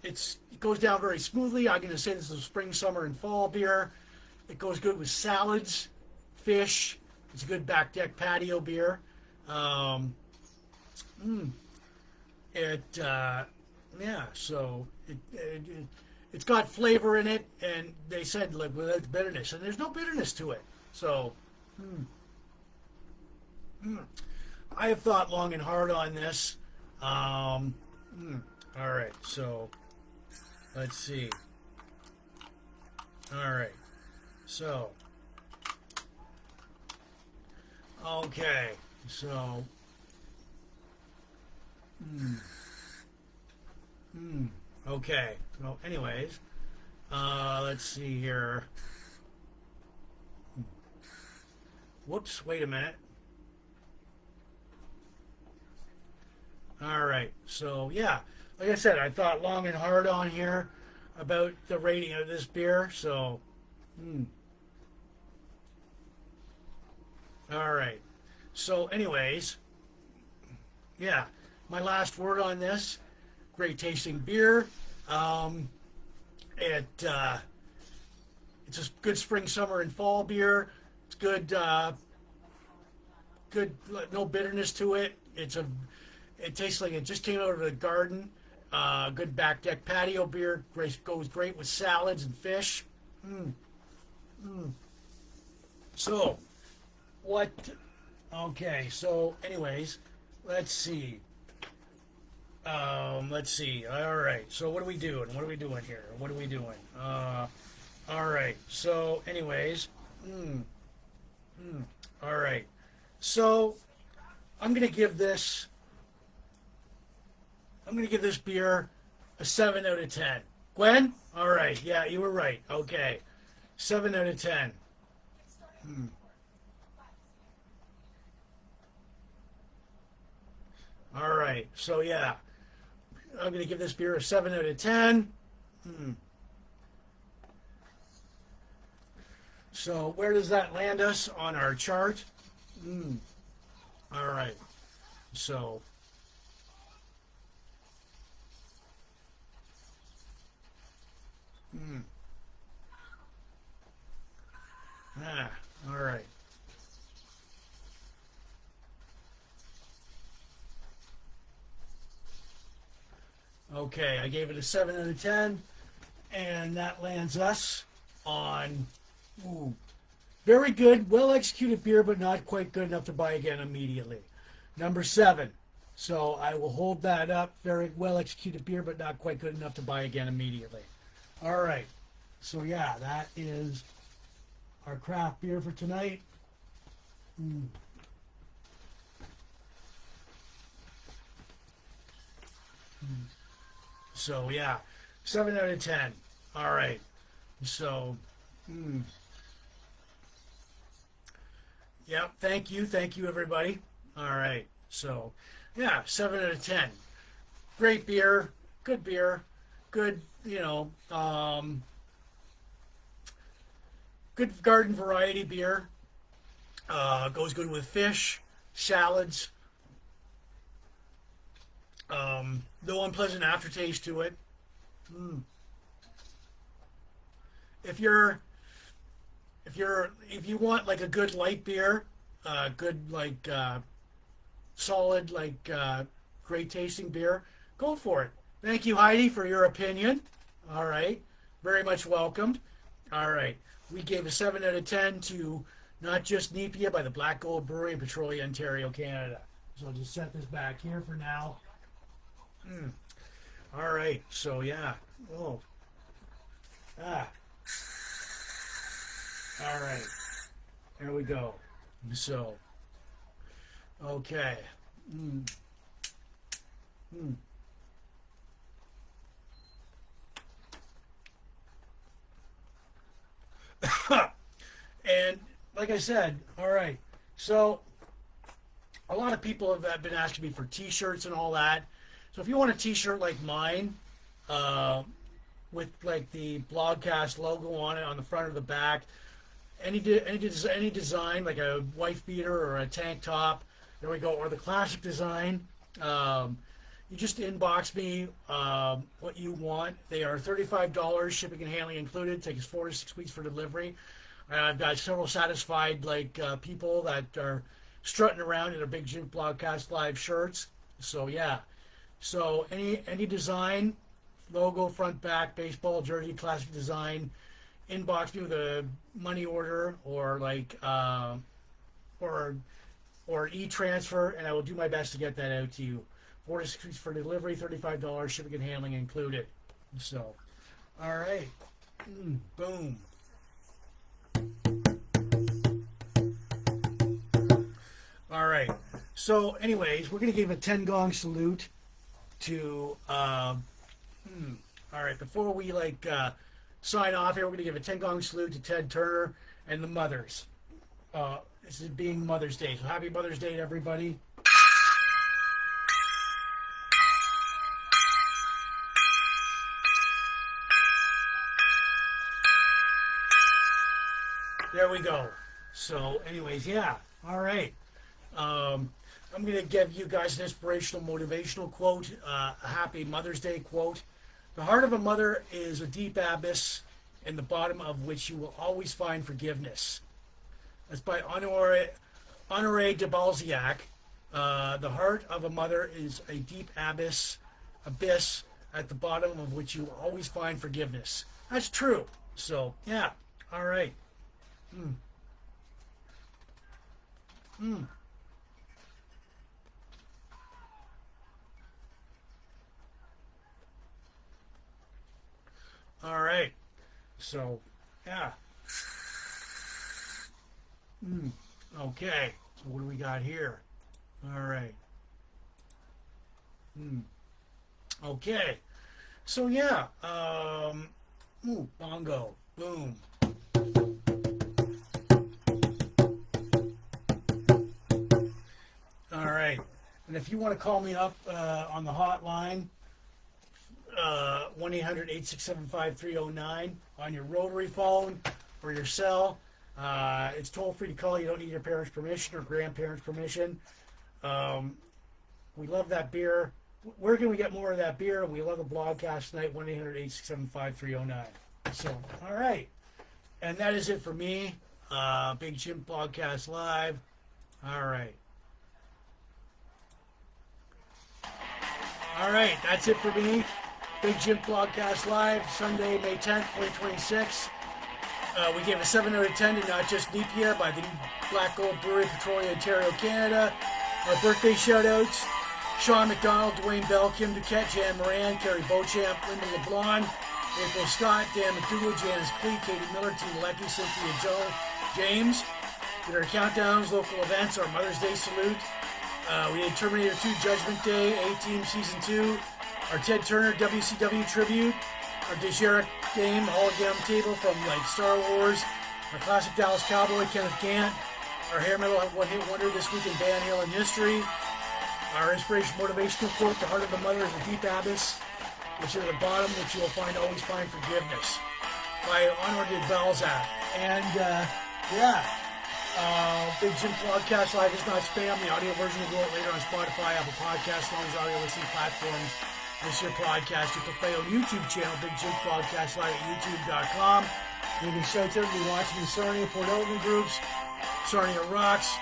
It goes down very smoothly. I'm going to say this is a spring, summer, and fall beer. It goes good with salads, fish. It's a good back deck patio beer. So it's got flavor in it, and they said without bitterness, and there's no bitterness to it. So, I have thought long and hard on this. All right, so let's see. All right. So, okay. So, okay. Well, anyways, let's see here. Whoops, wait a minute. All right. So, yeah, like I said, I thought long and hard on here about the rating of this beer. So, all right. So, anyways, yeah, my last word on this great tasting beer. Um, it's a good spring, summer, and fall beer. It's good, good, no bitterness to it. It tastes like it just came out of the garden. Good back deck patio beer. Goes great with salads and fish. So, what? Okay. So, anyways, let's see. Let's see. All right. So, what are we doing? What are we doing here? What are we doing? All right. So, anyways, all right. So, I'm gonna give this. I'm gonna give this beer a 7 out of 10. Gwen? All right. Yeah, you were right. Okay, 7 out of 10. All right. So yeah, I'm gonna give this beer a 7 out of 10. So where does that land us on our chart? All right. So all right. Okay, I gave it a 7 out of 10, and that lands us on ooh, very good, well executed beer, but not quite good enough to buy again immediately. Number 7. So I will hold that up. Very well executed beer, but not quite good enough to buy again immediately. All right. So yeah, that is our craft beer for tonight. So yeah, 7 out of 10. All right. So, yep. Thank you, everybody. All right. So, yeah, 7 out of 10. Great beer, good beer, good. Good garden variety beer. Goes good with fish, salads. No unpleasant aftertaste to it. If you're if you want like a good light beer, good like solid like great tasting beer, go for it. Thank you, Heidi, for your opinion. All right, very much welcomed. All right, we gave a 7 out of 10 to Not Just Nepia by the Black Gold Brewery in Petrolia, Ontario, Canada. So I'll just set this back here for now. All right, so yeah. Oh, ah. All right, there we go. So, okay. Mm. Mm. And like I said, all right. So a lot of people have been asking me for T-shirts and all that. So if you want a T-shirt like mine, uh, with like the Blogcast logo on it on the front or the back, any design like a wife beater or a tank top, there we go, or the classic design. You just inbox me what you want. They are $35, shipping and handling included. Takes 4 to 6 weeks for delivery. I've got several satisfied people that are strutting around in their big Jims Blogcast live shirts. So yeah, so any design, logo, front, back, baseball, jersey, classic design, inbox me with a money order or or e-transfer, and I will do my best to get that out to you. 4 to 6 weeks for delivery, $35, shipping and handling included. So, all right, boom. So, anyways, we're going to give a 10 gong salute to. All right, before we sign off here, we're going to give a 10 gong salute to Ted Turner and the mothers. This is being Mother's Day, so happy Mother's Day to everybody. There we go. So, anyways, yeah. All right. I'm going to give you guys an inspirational, motivational quote, a happy Mother's Day quote. The heart of a mother is a deep abyss, in the bottom of which you will always find forgiveness. That's by Honoré de Balzac. The heart of a mother is a deep abyss, at the bottom of which you will always find forgiveness. That's true. So, yeah. All right. All right. So, yeah. Okay. So what do we got here? All right. Okay. So, yeah. Bongo. Boom. All right. And if you want to call me up on the hotline, 1-800-867-5309 on your rotary phone or your cell. It's toll free to call. You don't need your parents' permission or grandparents' permission. We love that beer. Where can we get more of that beer? We love the Blogcast tonight, 1-800-867-5309. So, all right. And that is it for me. Big Jims Blogcast Live. All right. All right, that's it for me. Big Jims Blogcast Live, Sunday, May 10th, 2026. We gave a 7 out of 10 to Not Just Leap Year by the Black Gold Brewery, Petrolia, Ontario, Canada. Our birthday shout-outs: Sean McDonald, Dwayne Bell, Kim Duquette, Jan Moran, Carrie Beauchamp, Linda LeBlanc, April Scott, Dan McDougall, Janice Cleet, Katie Miller, Tina Leckie, Cynthia Joe, James. With our countdowns, local events, our Mother's Day salute. We did Terminator 2 Judgment Day, A-Team Season 2, our Ted Turner WCW tribute, our Dejeric game, Hologame table from Star Wars, our classic Dallas Cowboy-Kenneth Gant, our hair metal one-hit wonder this week in Van Halen history, our inspirational motivational quote, the heart of the mother is a deep abyss, which is at the bottom, which you will always find forgiveness, by Honoré de Balzac. And, yeah. Big Jims Blogcast Live is not spam. The audio version will go out later on Spotify, Apple Podcasts, and all these audio listening platforms. This is your podcast. You can play on YouTube channel, Big Jims Blogcast Live at youtube.com. You can shout to everybody watching the Sarnia, Port Elgin groups, Sarnia Rocks,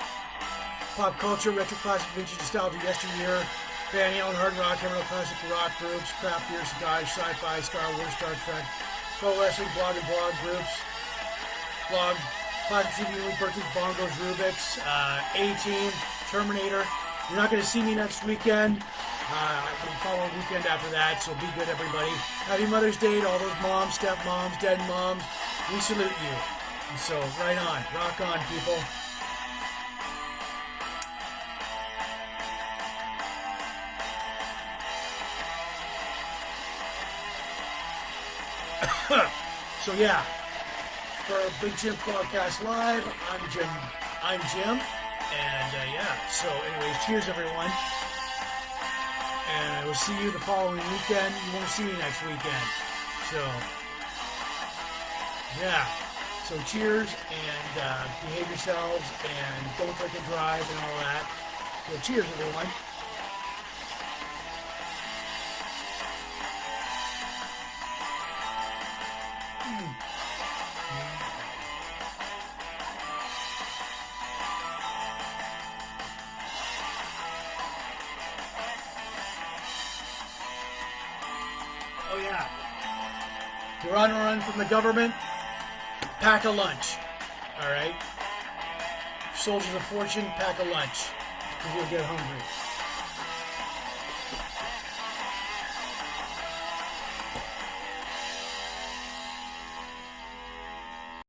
Pop Culture, Retro Classic, Vintage Nostalgia, Yesteryear, Van Halen, Hard Rock, Emerald Classic Rock groups, Craft Beer, Cigars, Sci-Fi, Star Wars, Star Trek, Pro Wrestling, Blog and Vlog groups, Blog, Classic TV, Birthdays, Bongos, Rubik's, A-Team, Terminator. You're not going to see me next weekend. The following weekend after that, so be good, everybody. Happy Mother's Day to all those moms, stepmoms, dead moms. We salute you. And so, right on. Rock on, people. So, yeah. For Big Jims Blogcast Live, I'm Jim. And, yeah. So, anyways, cheers, everyone. And I will see you the following weekend. You won't see me next weekend. So, yeah. So cheers and behave yourselves and don't drink and drive and all that. So cheers, everyone. Oh, yeah. You're on a run from the government? Pack a lunch. All right? Soldiers of fortune, pack a lunch. Because you'll get hungry.